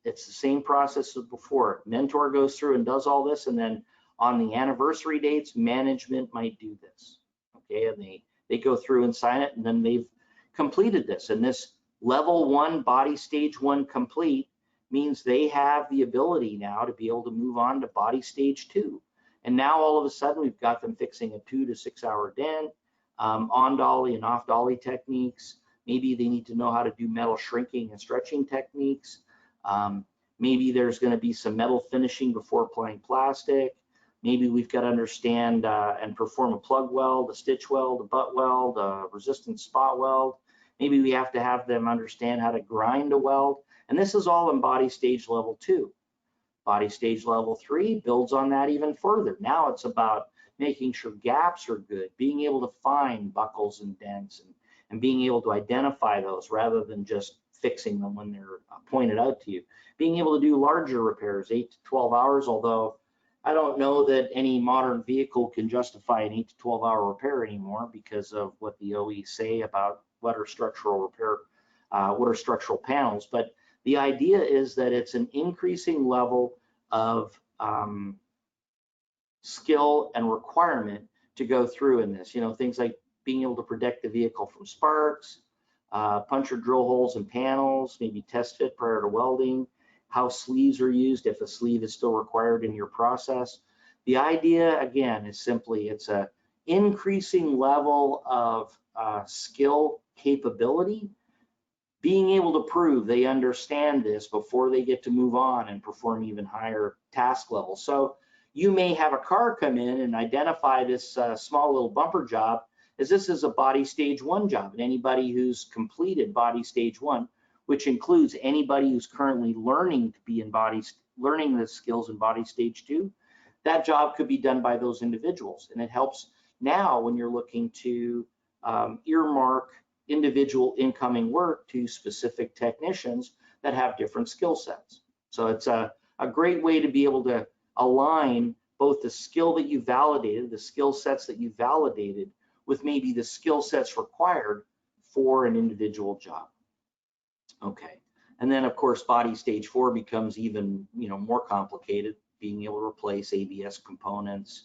it's the same process as before. Mentor goes through and does all this, and then on the anniversary dates, management might do this. Okay, and they go through and sign it, and then they've completed this. And this level 1 body stage 1 complete means they have the ability now to be able to move on to body stage 2. And now all of a sudden we've got them fixing a 2 to 6 hour dent, on dolly and off dolly techniques. Maybe they need to know how to do metal shrinking and stretching techniques. Maybe there's going to be some metal finishing before applying plastic. Maybe we've got to understand and perform a plug weld, a stitch weld, a butt weld, a resistance spot weld. Maybe we have to have them understand how to grind a weld. And this is all in body stage level 2. Body stage level 3 builds on that even further. Now it's about making sure gaps are good, being able to find buckles and dents, and being able to identify those rather than just fixing them when they're pointed out to you. Being able to do larger repairs, 8 to 12 hours, although I don't know that any modern vehicle can justify an 8 to 12 hour repair anymore because of what the OE say about what are structural repair, what are structural panels. But the idea is that it's an increasing level of skill and requirement to go through in this. You know, things like being able to protect the vehicle from sparks, puncture drill holes in panels, maybe test fit prior to welding, how sleeves are used if a sleeve is still required in your process. The idea, again, is simply it's a increasing level of skill capability, being able to prove they understand this before they get to move on and perform even higher task levels. So you may have a car come in and identify this small little bumper job as this is a body stage 1 job. And anybody who's completed body stage 1, which includes anybody who's currently learning to be in learning the skills in body stage 2, that job could be done by those individuals. And it helps now when you're looking to earmark individual incoming work to specific technicians that have different skill sets. So it's a great way to be able to align both the skill that you validated, the skill sets that you validated, with maybe the skill sets required for an individual job. Okay, and then of course body stage 4 becomes even more complicated, being able to replace ABS components,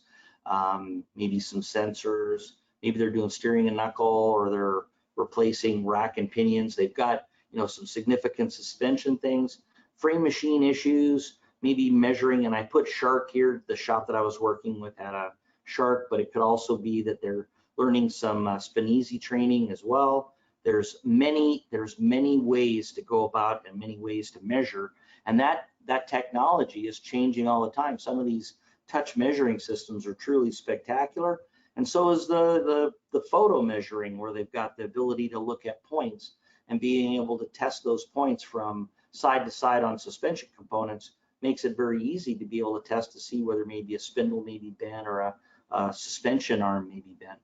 maybe some sensors, maybe they're doing steering and knuckle, or they're replacing rack and pinions. They've got some significant suspension things, frame machine issues, maybe measuring, and I put Shark here. The shop that I was working with had a Shark, but it could also be that they're learning some Spinisi training as well. There's many ways to go about and many ways to measure, and that technology is changing all the time. Some of these touch measuring systems are truly spectacular, and so is the photo measuring, where they've got the ability to look at points and being able to test those points from side to side on suspension components makes it very easy to be able to test to see whether maybe a spindle may be bent or a suspension arm may be bent.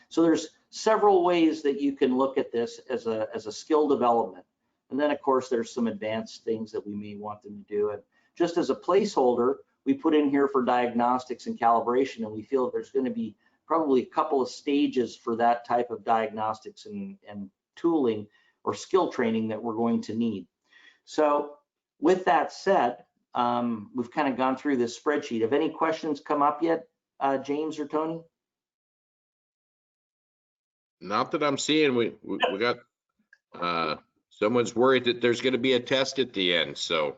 So there's several ways that you can look at this as a skill development. And then of course there's some advanced things that we may want them to do. And just as a placeholder, we put in here for diagnostics and calibration, and we feel there's going to be probably a couple of stages for that type of diagnostics and tooling or skill training that we're going to need. So with that said, we've kind of gone through this spreadsheet. Have any questions come up yet, James or Tony? Not that I'm seeing. We got someone's worried that there's going to be a test at the end, so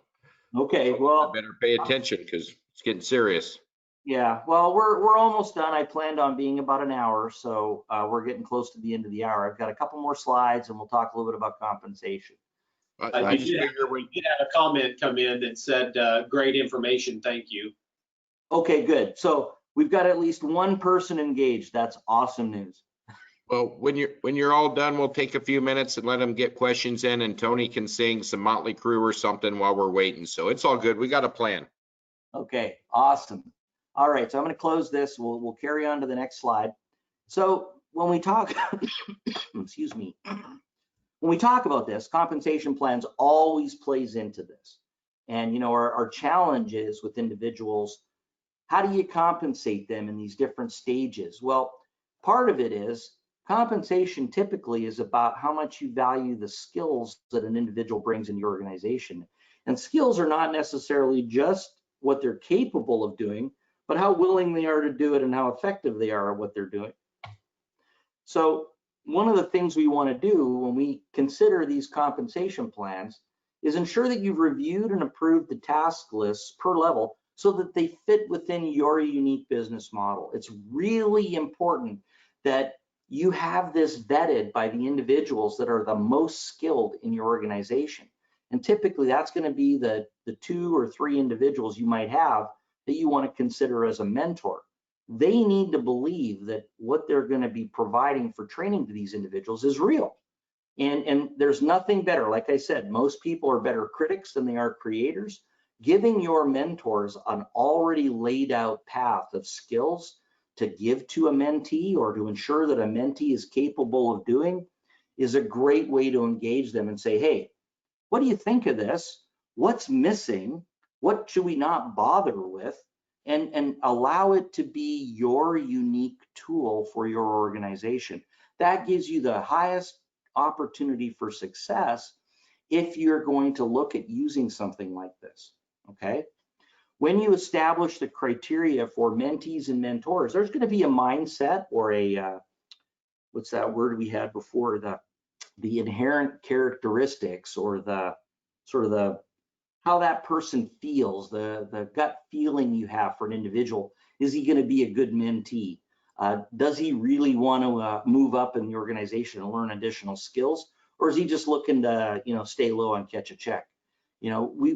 okay, well, I better pay attention because it's getting serious. Yeah, well, we're almost done. I planned on being about an hour, so we're getting close to the end of the hour. I've got a couple more slides, and we'll talk a little bit about compensation. You did have a comment come in that said, great information, thank you. Okay, good. So we've got at least one person engaged. That's awesome news. Well, when you're all done, we'll take a few minutes and let them get questions in, and Tony can sing some Motley Crue or something while we're waiting. So it's all good. We got a plan. Okay, awesome. All right, so I'm going to close this. We'll carry on to the next slide. So when we talk, excuse me, when we talk about this, compensation plans always plays into this. And our challenge is with individuals, how do you compensate them in these different stages? Well, part of it is compensation typically is about how much you value the skills that an individual brings in your organization. And skills are not necessarily just what they're capable of doing, but how willing they are to do it and how effective they are at what they're doing. So one of the things we want to do when we consider these compensation plans is ensure that you've reviewed and approved the task lists per level so that they fit within your unique business model. It's really important that you have this vetted by the individuals that are the most skilled in your organization. And typically that's going to be the 2 or 3 individuals you might have that you want to consider as a mentor. They need to believe that what they're going to be providing for training to these individuals is real. And there's nothing better. Like I said, most people are better critics than they are creators. Giving your mentors an already laid out path of skills to give to a mentee or to ensure that a mentee is capable of doing is a great way to engage them and say, hey, what do you think of this? What's missing? What should we not bother with? And allow it to be your unique tool for your organization. That gives you the highest opportunity for success if you're going to look at using something like this, okay? When you establish the criteria for mentees and mentors, there's going to be a mindset or a, what's that word we had before, the inherent characteristics or the sort of the how that person feels, the gut feeling you have for an individual. Is he going to be a good mentee? Does he really want to move up in the organization and learn additional skills? Or is he just looking to, stay low and catch a check? We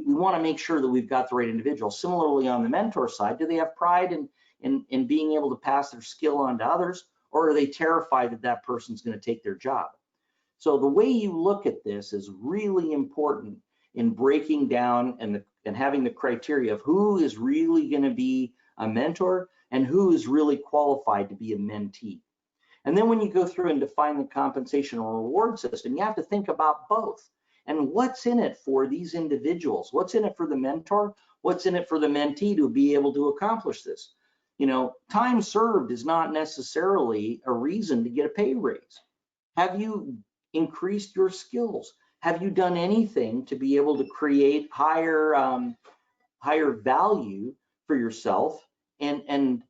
want to make sure that we've got the right individual. Similarly, on the mentor side, do they have pride in being able to pass their skill on to others? Or are they terrified that that person's going to take their job? So the way you look at this is really important in breaking down and having the criteria of who is really going to be a mentor and who is really qualified to be a mentee. And then when you go through and define the compensation or reward system, you have to think about both. And what's in it for these individuals? What's in it for the mentor? What's in it for the mentee to be able to accomplish this? Time served is not necessarily a reason to get a pay raise. Have you increased your skills? Have you done anything to be able to create higher value for yourself and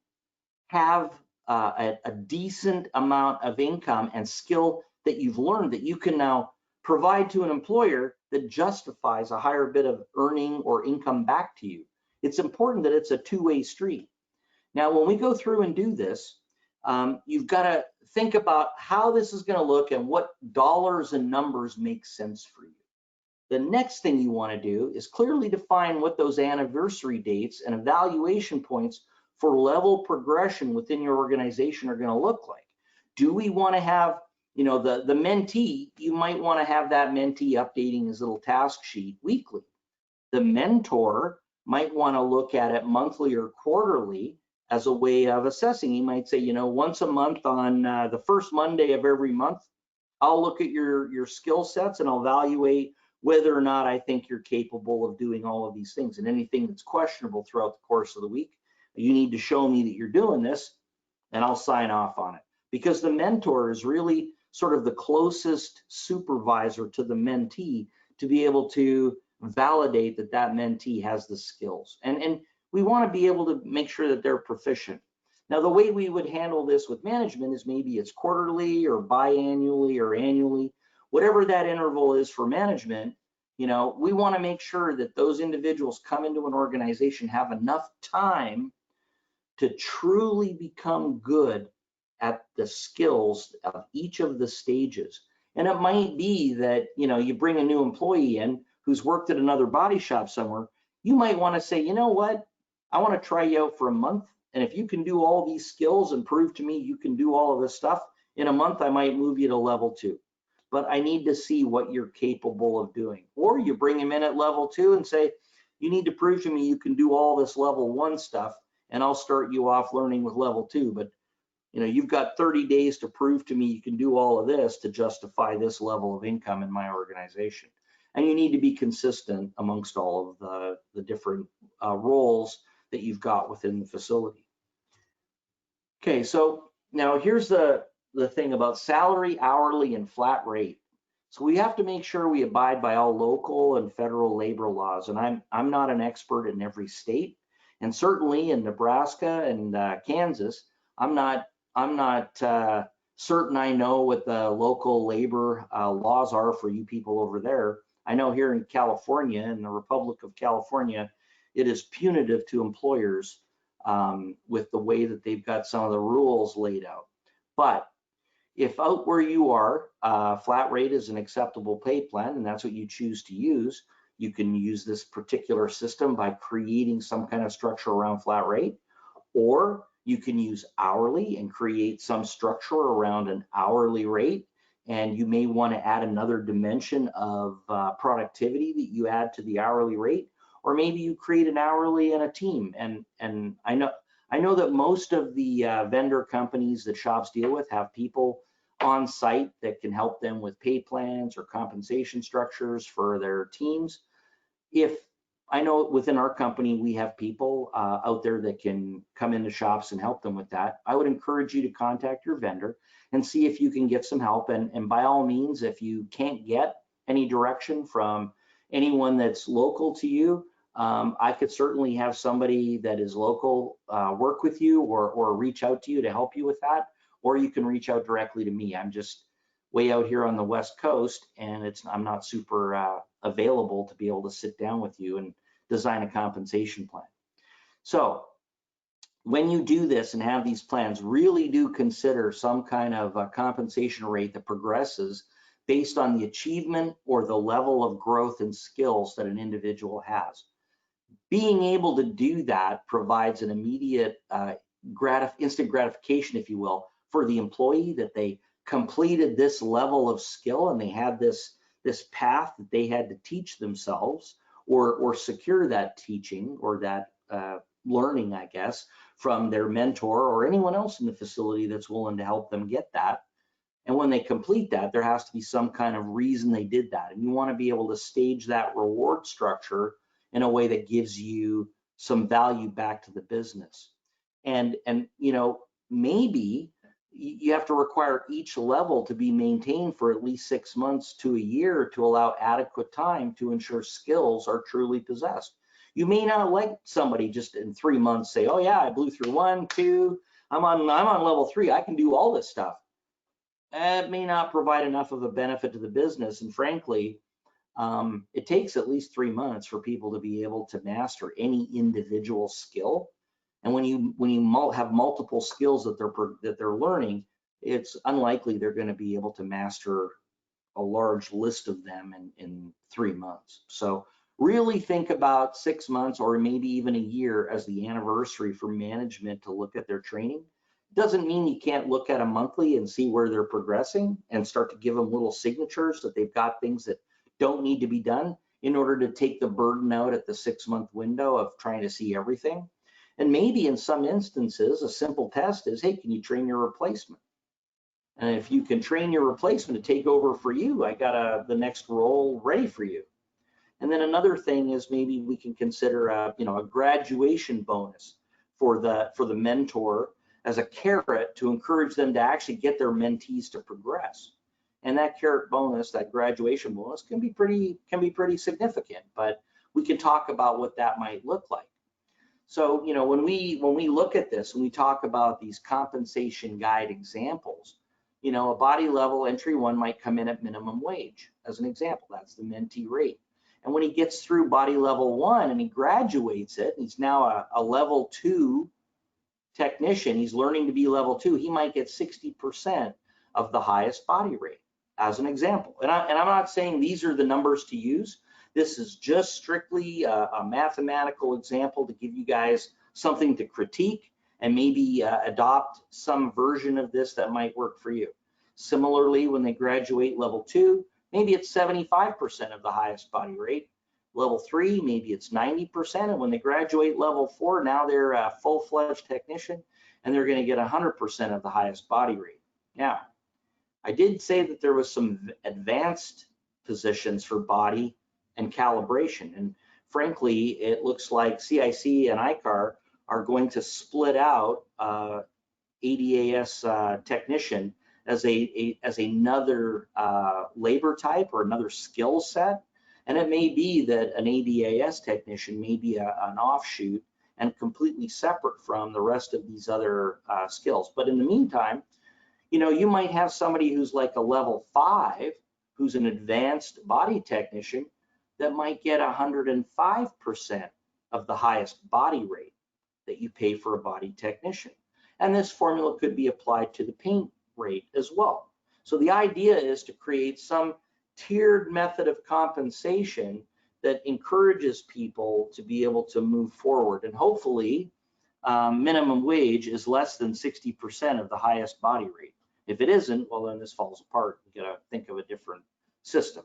have a decent amount of income and skill that you've learned that you can now provide to an employer that justifies a higher bit of earning or income back to you? It's important that it's a two-way street. Now, when we go through and do this, you've got to think about how this is going to look and what dollars and numbers make sense for you. The next thing you want to do is clearly define what those anniversary dates and evaluation points for level progression within your organization are going to look like. Do we want to have, the mentee, you might want to have that mentee updating his little task sheet weekly. The mentor might want to look at it monthly or quarterly as a way of assessing. He might say, once a month on the first Monday of every month, I'll look at your skill sets and I'll evaluate whether or not I think you're capable of doing all of these things. And anything that's questionable throughout the course of the week, you need to show me that you're doing this and I'll sign off on it. Because the mentor is really sort of the closest supervisor to the mentee to be able to validate that that mentee has the skills. And we want to be able to make sure that they're proficient. Now, the way we would handle this with management is maybe it's quarterly or biannually or annually, whatever that interval is for management. We want to make sure that those individuals come into an organization, have enough time to truly become good at the skills of each of the stages. And it might be that, you bring a new employee in who's worked at another body shop somewhere. You might want to say, you know what? I want to try you out for a month. And if you can do all these skills and prove to me you can do all of this stuff, in a month, I might move you to level 2. But I need to see what you're capable of doing. Or you bring him in at level 2 and say, you need to prove to me you can do all this level 1 stuff, and I'll start you off learning with level 2. But you've got 30 days to prove to me you can do all of this to justify this level of income in my organization. And you need to be consistent amongst all of the different roles that you've got within the facility. Okay, so now here's the thing about salary, hourly, and flat rate. So we have to make sure we abide by all local and federal labor laws. And I'm not an expert in every state, and certainly in Nebraska and Kansas, I'm not certain I know what the local labor laws are for you people over there. I know here in California, in the Republic of California, it is punitive to employers with the way that they've got some of the rules laid out. But if out where you are, flat rate is an acceptable pay plan, and that's what you choose to use, you can use this particular system by creating some kind of structure around flat rate, or you can use hourly and create some structure around an hourly rate. And you may want to add another dimension of productivity that you add to the hourly rate, or maybe you create an hourly and a team. And I know that most of the vendor companies that shops deal with have people on site that can help them with pay plans or compensation structures for their teams. If I know within our company, we have people out there that can come into shops and help them with that. I would encourage you to contact your vendor and see if you can get some help. And by all means, if you can't get any direction from anyone that's local to you, I could certainly have somebody that is local work with you or reach out to you to help you with that. Or you can reach out directly to me. I'm just way out here on the West Coast, and I'm not super available to be able to sit down with you and design a compensation plan. So when you do this and have these plans, really do consider some kind of a compensation rate that progresses based on the achievement or the level of growth and skills that an individual has. Being able to do that provides an immediate instant gratification, if you will, for the employee, that they completed this level of skill and they had this path that they had to teach themselves or secure that teaching or that learning, I guess, from their mentor or anyone else in the facility that's willing to help them get that. And when they complete that, there has to be some kind of reason they did that. And you want to be able to stage that reward structure in a way that gives you some value back to the business. And you know, maybe you have to require each level to be maintained for at least 6 months to a year to allow adequate time to ensure skills are truly possessed. You may not let somebody just in 3 months say, oh yeah, I blew through 1, 2, I'm on level 3, I can do all this stuff. That may not provide enough of a benefit to the business. And frankly, it takes at least 3 months for people to be able to master any individual skill. And when you have multiple skills that they're learning, it's unlikely they're going to be able to master a large list of them in 3 months. So really think about 6 months or maybe even a year as the anniversary for management to look at their training. Doesn't mean you can't look at them monthly and see where they're progressing and start to give them little signatures that they've got things that don't need to be done in order to take the burden out at the 6-month window of trying to see everything. And maybe in some instances, a simple test is, hey, can you train your replacement? And if you can train your replacement to take over for you, I got the next role ready for you. And then another thing is maybe we can consider a graduation bonus for the mentor as a carrot to encourage them to actually get their mentees to progress. And that carrot bonus, that graduation bonus, can be pretty significant, but we can talk about what that might look like. So, you know, when we look at this, when we talk about these compensation guide examples, you know, a body level entry one might come in at minimum wage as an example. That's the mentee rate. And when he gets through body level 1 and he graduates it, he's now a level 2 technician, he's learning to be level 2, he might get 60% of the highest body rate as an example. And I'm not saying these are the numbers to use. This is just strictly a mathematical example to give you guys something to critique and maybe adopt some version of this that might work for you. Similarly, when they graduate level 2, maybe it's 75% of the highest body rate. Level 3, maybe it's 90%. And when they graduate level 4, now they're a full-fledged technician and they're going to get 100% of the highest body rate. Now, I did say that there was some advanced positions for body and calibration. And frankly, it looks like CIC and ICAR are going to split out ADAS technician as another labor type or another skill set. And it may be that an ADAS technician may be an offshoot and completely separate from the rest of these other skills. But in the meantime, you know, you might have somebody who's like a level 5, who's an advanced body technician, that might get 105% of the highest body rate that you pay for a body technician. And this formula could be applied to the paint rate as well. So the idea is to create some tiered method of compensation that encourages people to be able to move forward. And hopefully, minimum wage is less than 60% of the highest body rate. If it isn't, well, then this falls apart. You gotta think of a different system.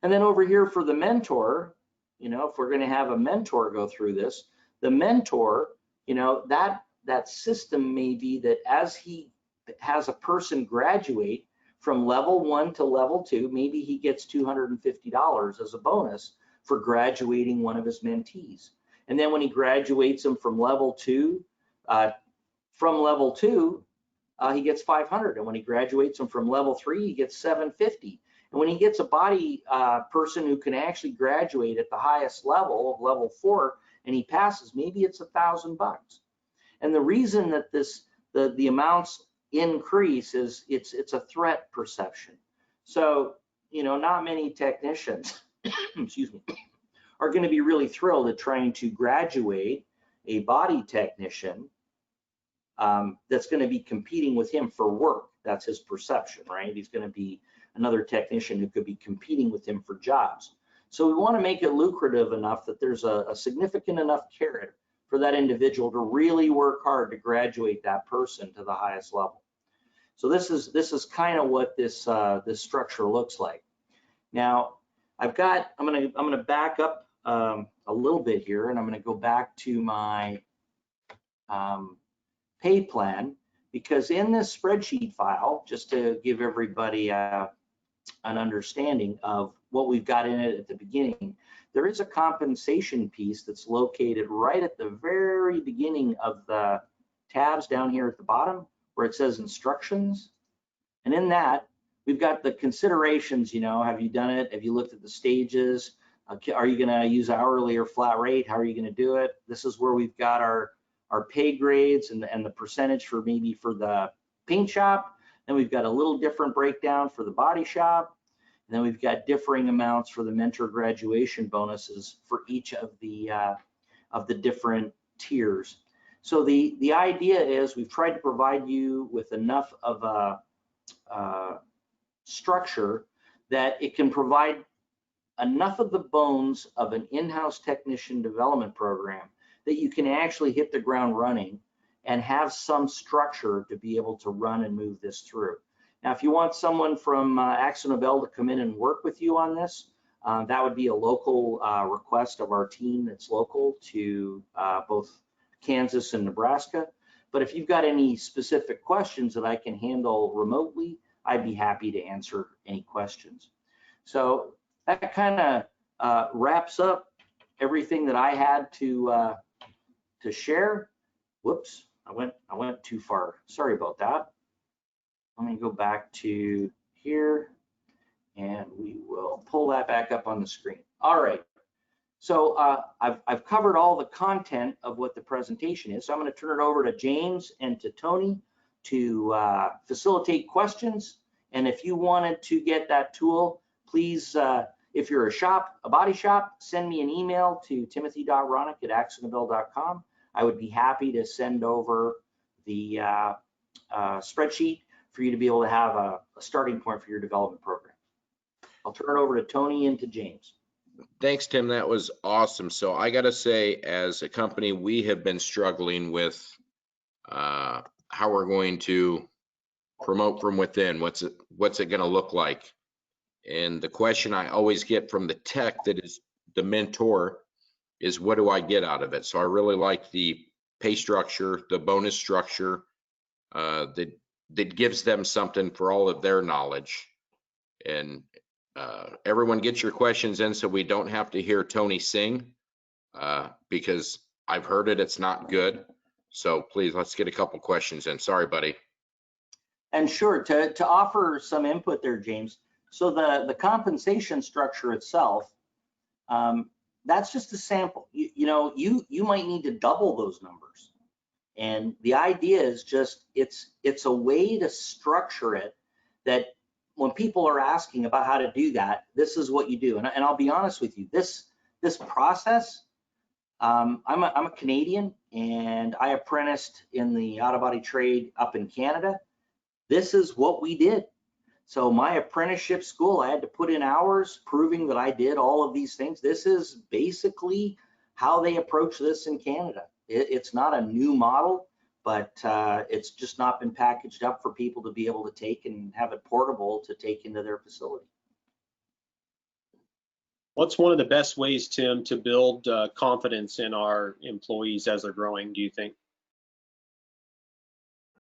And then over here for the mentor, you know, if we're going to have a mentor go through this, the mentor, you know, that system may be that as he has a person graduate from level 1 to level 2, maybe he gets $250 as a bonus for graduating one of his mentees. And then when he graduates them from level 2, he gets $500. And when he graduates them from level 3, he gets $750. And when he gets a body person who can actually graduate at the highest level of level 4 and he passes, maybe it's $1,000. And the reason that the amounts increase is it's a threat perception. So, you know, not many technicians excuse me, are going to be really thrilled at trying to graduate a body technician that's going to be competing with him for work. That's his perception, right? He's going to be another technician who could be competing with him for jobs. So we want to make it lucrative enough that there's a significant enough carrot for that individual to really work hard to graduate that person to the highest level. So this is kind of what this this structure looks like. Now I'm gonna back up a little bit here, and I'm gonna go back to my pay plan, because in this spreadsheet file, just to give everybody an understanding of what we've got in it at the beginning, there is a compensation piece that's located right at the very beginning of the tabs down here at the bottom where it says instructions. And in that, we've got the considerations, you know, have you done it? Have you looked at the stages? Are you gonna use hourly or flat rate? How are you gonna do it? This is where we've got our pay grades and the percentage for maybe for the paint shop. Then we've got a little different breakdown for the body shop. And then we've got differing amounts for the mentor graduation bonuses for each of the different tiers. So the idea is we've tried to provide you with enough of a structure that it can provide enough of the bones of an in-house technician development program that you can actually hit the ground running and have some structure to be able to run and move this through. Now, if you want someone from AkzoNobel to come in and work with you on this, that would be a local request of our team that's local to both Kansas and Nebraska. But if you've got any specific questions that I can handle remotely, I'd be happy to answer any questions. So that kind of wraps up everything that I had to share. Whoops, I went too far. Sorry about that. Let me go back to here and we will pull that back up on the screen. All right. So I've covered all the content of what the presentation is. So I'm going to turn it over to James and to Tony to facilitate questions. And if you wanted to get that tool, please, if you're a body shop, send me an email to timothy.ronak@akzonobel.com. I would be happy to send over the spreadsheet for you to be able to have a starting point for your development program. I'll turn it over to Tony and to James. Thanks, Tim. That was awesome. So I got to say, as a company, we have been struggling with how we're going to promote from within. What's it going to look like? And the question I always get from the tech that is the mentor is, what do I get out of it? So I really like the pay structure, the bonus structure that gives them something for all of their knowledge. And everyone get your questions in so we don't have to hear Tony sing, because I've heard it, it's not good. So please, let's get a couple questions in. Sorry, buddy. And sure, to offer some input there, James. So the compensation structure itself, that's just a sample. You know, you might need to double those numbers. And the idea is just, it's a way to structure it that when people are asking about how to do that, this is what you do. And I'll be honest with you, this process, I'm a Canadian and I apprenticed in the auto body trade up in Canada. This is what we did. So my apprenticeship school, I had to put in hours proving that I did all of these things. This is basically how they approach this in Canada. It's not a new model, but it's just not been packaged up for people to be able to take and have it portable to take into their facility. What's one of the best ways, Tim, to build confidence in our employees as they're growing, do you think?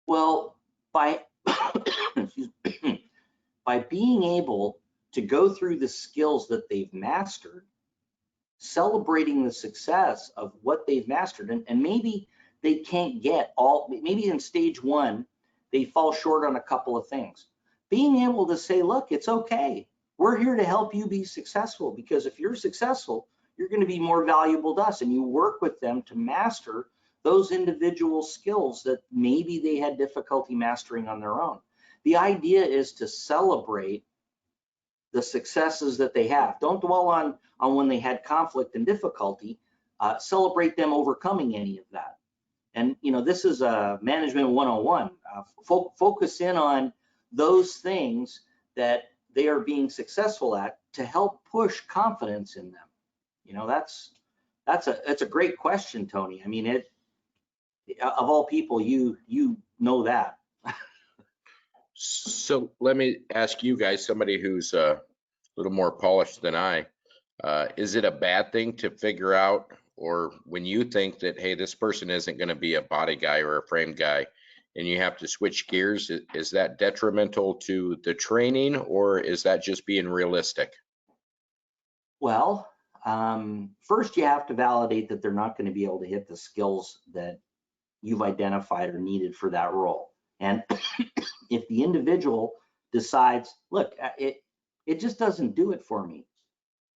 Well, by by being able to go through the skills that they've mastered, celebrating the success of what they've mastered, and maybe they can't get all, maybe in stage one, they fall short on a couple of things. Being able to say, look, it's okay. We're here to help you be successful, because if you're successful, you're going to be more valuable to us, and you work with them to master those individual skills that maybe they had difficulty mastering on their own. The idea is to celebrate the successes that they have. Don't dwell on when they had conflict and difficulty. Celebrate them overcoming any of that. And this is a management 101. Focus in on those things that they are being successful at to help push confidence in them. That's a great question, Tony. I mean, of all people, you know that. So let me ask you guys, somebody who's a little more polished than I, is it a bad thing to figure out, or when you think that, hey, this person isn't going to be a body guy or a frame guy, and you have to switch gears, is that detrimental to the training, or is that just being realistic? Well, first you have to validate that they're not going to be able to hit the skills that you've identified are needed for that role. And if the individual decides, look, it just doesn't do it for me,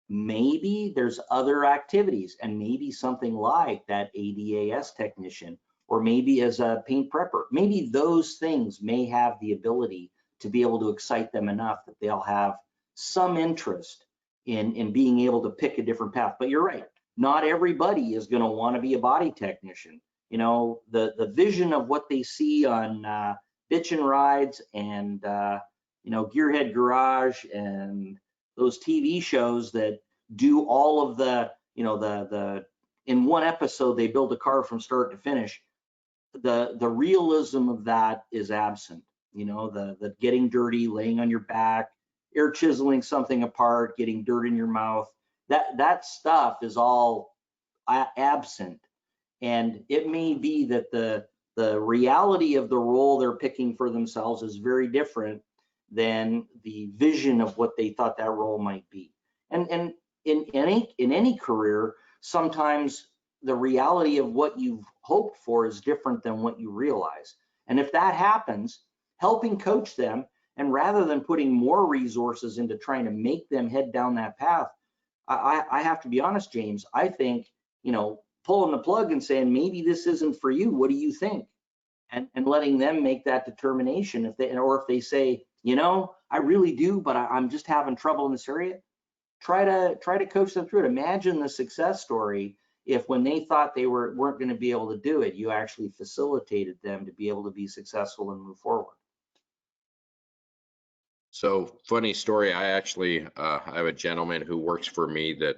maybe there's other activities, and maybe something like that ADAS technician, or maybe as a paint prepper, maybe those things may have the ability to be able to excite them enough that they'll have some interest in being able to pick a different path. But you're right, not everybody is going to want to be a body technician. The vision of what they see on Bitchin' Rides and Gearhead Garage and those TV shows that do all of the in one episode they build a car from start to finish. The realism of that is absent. The getting dirty, laying on your back, air chiseling something apart, getting dirt in your mouth. That stuff is all absent. And it may be that the reality of the role they're picking for themselves is very different than the vision of what they thought that role might be. And in any career, sometimes the reality of what you've hoped for is different than what you realize. And if that happens, helping coach them, and rather than putting more resources into trying to make them head down that path, I have to be honest, James, I think, pulling the plug and saying, maybe this isn't for you, what do you think? And letting them make that determination. If they say, I really do, but I'm just having trouble in this area, try to coach them through it. Imagine the success story if, when they thought they weren't going to be able to do it, you actually facilitated them to be able to be successful and move forward. So, funny story, I actually I have a gentleman who works for me that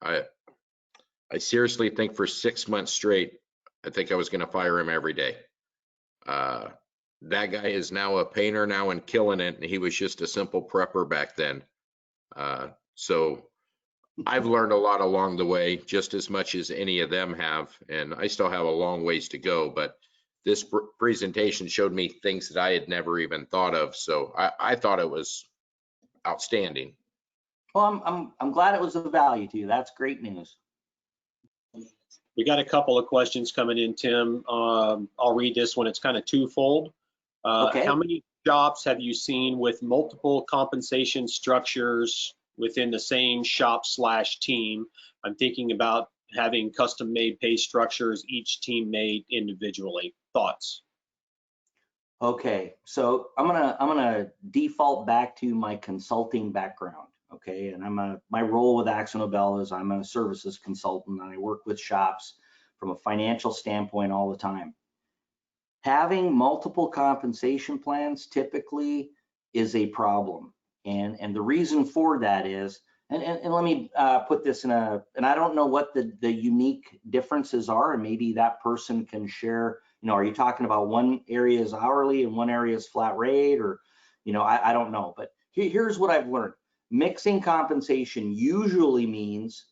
I seriously think for 6 months straight, I think I was going to fire him every day. That guy is now a painter now and killing it, and he was just a simple prepper back then. So I've learned a lot along the way, just as much as any of them have, and I still have a long ways to go, but this presentation showed me things that I had never even thought of. So I thought it was outstanding. Well, I'm glad it was of value to you. That's great news. We got a couple of questions coming in, Tim. I'll read this one. It's kind of twofold. Okay. How many shops have you seen with multiple compensation structures within the same shop/team? I'm thinking about having custom-made pay structures, each team made individually. Thoughts? Okay, so I'm gonna default back to my consulting background. Okay, and my role with AkzoNobel is I'm a services consultant, and I work with shops from a financial standpoint all the time. Having multiple compensation plans typically is a problem, and the reason for that is, and let me put this and I don't know what the unique differences are, and maybe that person can share. Are you talking about one area is hourly and one area is flat rate, or I don't know, but here's what I've learned. Mixing compensation usually means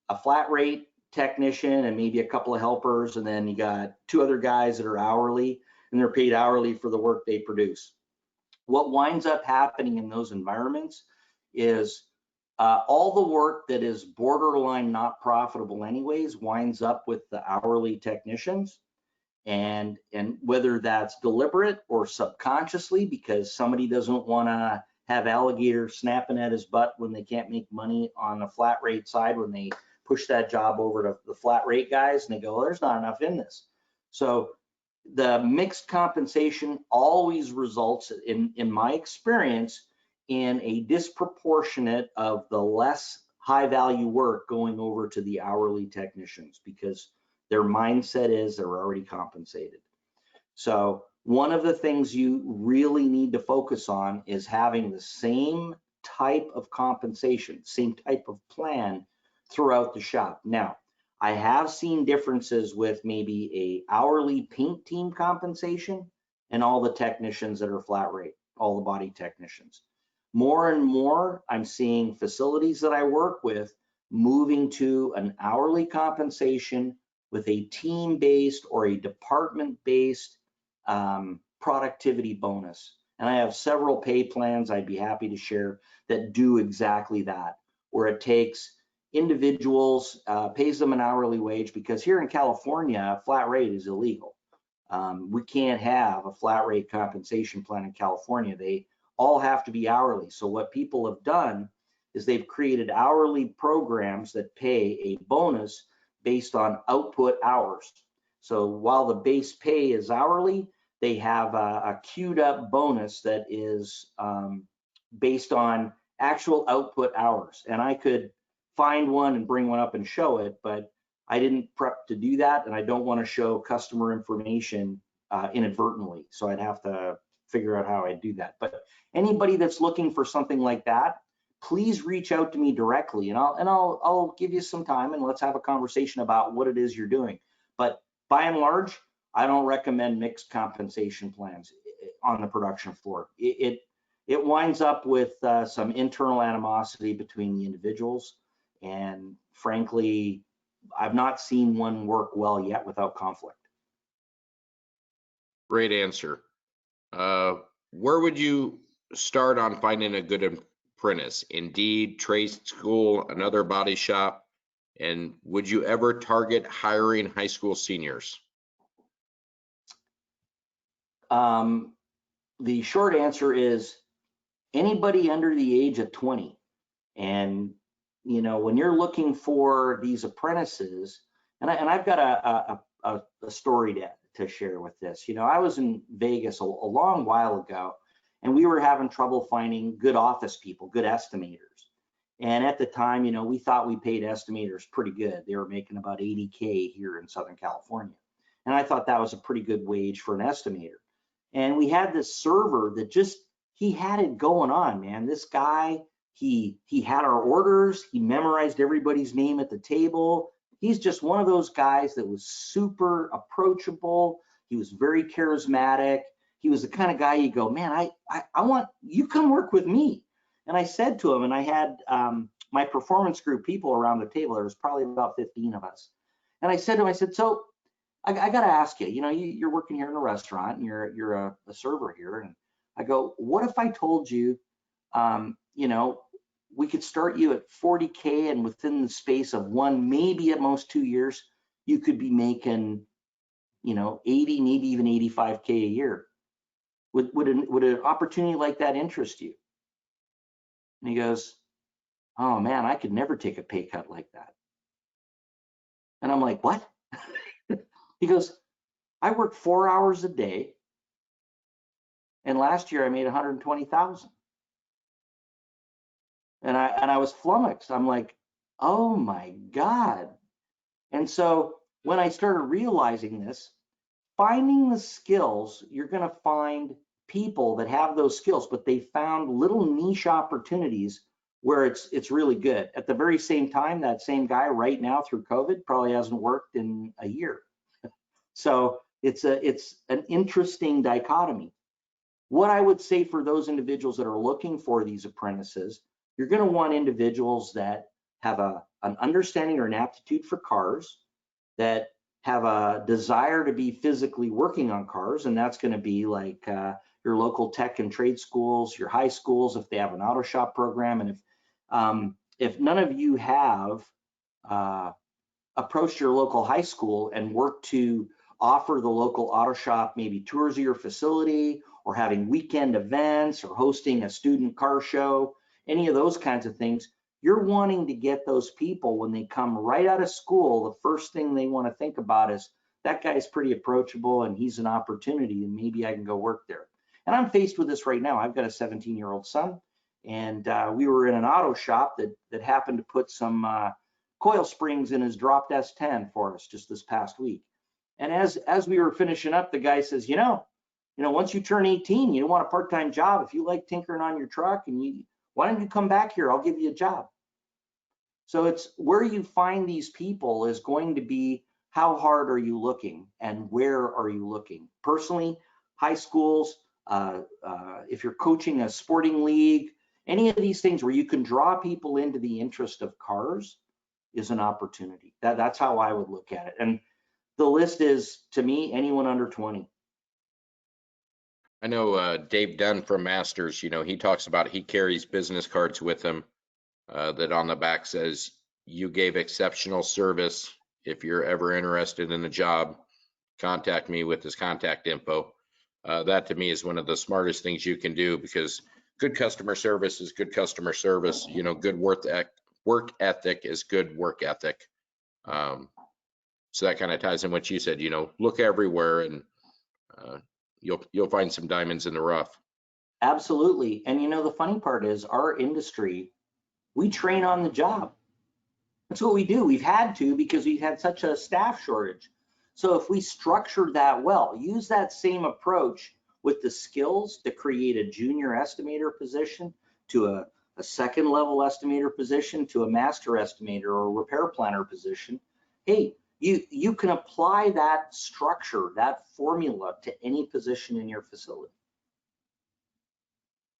a flat rate technician and maybe a couple of helpers, and then you got two other guys that are hourly, and they're paid hourly for the work they produce. What winds up happening in those environments is all the work that is borderline not profitable anyways winds up with the hourly technicians, and whether that's deliberate or subconsciously, because somebody doesn't want to have alligator snapping at his butt when they can't make money on the flat rate side, when they push that job over to the flat rate guys and they go, well, there's not enough in this. So the mixed compensation always results, in my experience, in a disproportionate of the less high value work going over to the hourly technicians because their mindset is they're already compensated. So one of the things you really need to focus on is having the same type of compensation, same type of plan throughout the shop. Now, I have seen differences with maybe a hourly paint team compensation and all the technicians that are flat rate, all the body technicians. More and more, I'm seeing facilities that I work with moving to an hourly compensation with a team-based or a department-based productivity bonus. And I have several pay plans I'd be happy to share that do exactly that, where it takes individuals, pays them an hourly wage, because here in California, flat rate is illegal. We can't have a flat rate compensation plan in California. They all have to be hourly. So what people have done is they've created hourly programs that pay a bonus based on output hours. So while the base pay is hourly, they have a queued up bonus that is based on actual output hours. And I could find one and bring one up and show it, but I didn't prep to do that, and I don't want to show customer information inadvertently. So I'd have to figure out how I do that. But anybody that's looking for something like that, please reach out to me directly, and I'll give you some time and let's have a conversation about what it is you're doing. But by and large, I don't recommend mixed compensation plans on the production floor. It winds up with some internal animosity between the individuals, and frankly, I've not seen one work well yet without conflict. Great answer. Where would you start on finding a good apprentice? Indeed, trade school, another body shop? And would you ever target hiring high school seniors? The short answer is anybody under the age of 20. And you know, when you're looking for these apprentices, and I've got a story to share with this. You know, I was in Vegas a long while ago, and we were having trouble finding good office people, good estimators. And at the time, you know, we thought we paid estimators pretty good. They were making about 80K here in Southern California. And I thought that was a pretty good wage for an estimator. And we had this server that just, he had it going on, man. This guy, he had our orders, he memorized everybody's name at the table. He's just one of those guys that was super approachable. He was very charismatic. He was the kind of guy you go, man, I want you come work with me. And I said to him, and I had my performance group people around the table. There was probably about 15 of us. And I said to him, I said, so I got to ask you, you know, you're working here in a restaurant and you're a server here. And I go, what if I told you, you know, we could start you at 40K, and within the space of one, maybe at most 2 years, you could be making, you know, 80, maybe even 85K a year. Would an opportunity like that interest you? And he goes, oh man, I could never take a pay cut like that. And I'm like, what? He goes, I work 4 hours a day, and last year I made 120,000. And I was flummoxed. I'm like, oh my God. And so when I started realizing this, finding the skills, you're going to find people that have those skills, but they found little niche opportunities where it's really good. At the very same time, that same guy right now through COVID probably hasn't worked in a year. So it's an interesting dichotomy. What I would say for those individuals that are looking for these apprentices, you're going to want individuals that have an understanding or an aptitude for cars, that have a desire to be physically working on cars, and that's going to be like your local tech and trade schools, your high schools if they have an auto shop program. And if none of you have approached your local high school and worked to offer the local auto shop maybe tours of your facility, or having weekend events, or hosting a student car show, any of those kinds of things, you're wanting to get those people when they come right out of school, the first thing they want to think about is, that guy's pretty approachable and he's an opportunity and maybe I can go work there. And I'm faced with this right now. I've got a 17-year-old son, And we were in an auto shop that happened to put some coil springs in his dropped S10 for us just this past week. And as we were finishing up, the guy says, once you turn 18, you want a part-time job. If you like tinkering on your truck, why don't you come back here? I'll give you a job. So it's where you find these people is going to be how hard are you looking and where are you looking. Personally, high schools, if you're coaching a sporting league, any of these things where you can draw people into the interest of cars is an opportunity. That's how I would look at it. And the list is, to me, anyone under 20. I know Dave Dunn from Masters, he talks about he carries business cards with him that on the back says, you gave exceptional service. If you're ever interested in a job, contact me with his contact info. That to me is one of the smartest things you can do, because good customer service is good customer service. Good work ethic is good work ethic. So that kind of ties in what you said, look everywhere and you'll find some diamonds in the rough. Absolutely. And the funny part is our industry, we train on the job. That's what we do. We've had to, because we've had such a staff shortage. So if we structure that well, use that same approach with the skills to create a junior estimator position, to a second level estimator position, to a master estimator or a repair planner position. Hey, you can apply that structure, that formula to any position in your facility.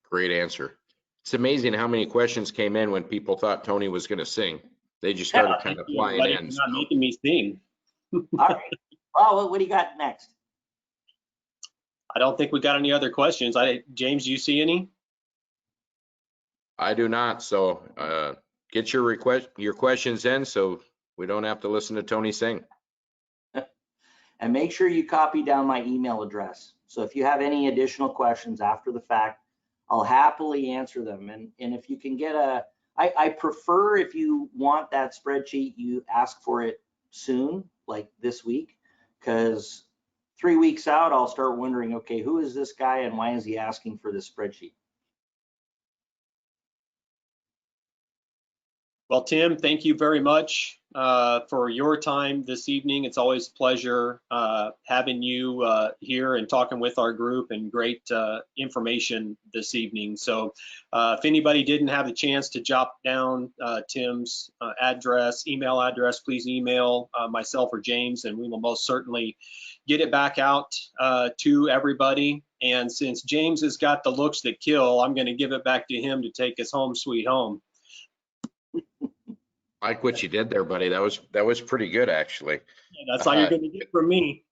Great answer. It's amazing how many questions came in when people thought Tony was going to sing. They just started kind of flying in. You're not making me sing. All right. Well, what do you got next? I don't think we got any other questions. James, do you see any? I do not. So get your questions in so we don't have to listen to Tony sing. And make sure you copy down my email address. So if you have any additional questions after the fact, I'll happily answer them. And if you can get I prefer, if you want that spreadsheet, you ask for it soon, like this week, because 3 weeks out, I'll start wondering, okay, who is this guy and why is he asking for this spreadsheet? Well, Tim, thank you very much for your time this evening. It's always a pleasure having you here and talking with our group, and great information this evening. So if anybody didn't have the chance to jot down Tim's email address, please email myself or James, and we will most certainly get it back out to everybody. And since James has got the looks that kill, I'm going to give it back to him to take us home sweet home. Like what you did there, buddy. That was pretty good, actually. Yeah, that's all you're going to get from me.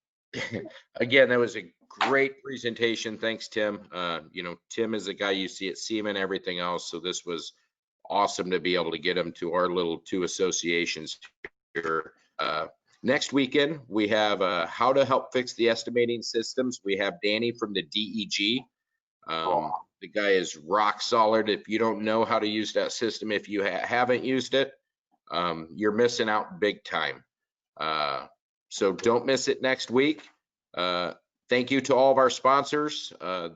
Again, that was a great presentation. Thanks, Tim. Tim is the guy you see at SEMA and everything else. So this was awesome to be able to get him to our little 2 associations here. Next weekend, we have how to help fix the estimating systems. We have Danny from the DEG. The guy is rock solid. If you don't know how to use that system, if you haven't used it, you're missing out big time. So don't miss it next week. Thank you to all of our sponsors.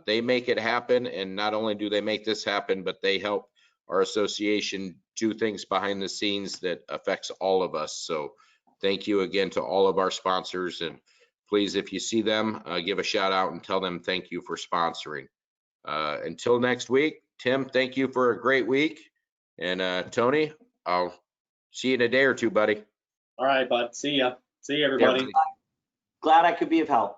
They make it happen. And not only do they make this happen, but they help our association do things behind the scenes that affects all of us. So thank you again to all of our sponsors. And please, if you see them, give a shout out and tell them thank you for sponsoring. Until next week, Tim, thank you for a great week. And Tony, I'll see you in a day or two, buddy. All right, bud. See ya. See you, everybody. Glad I could be of help.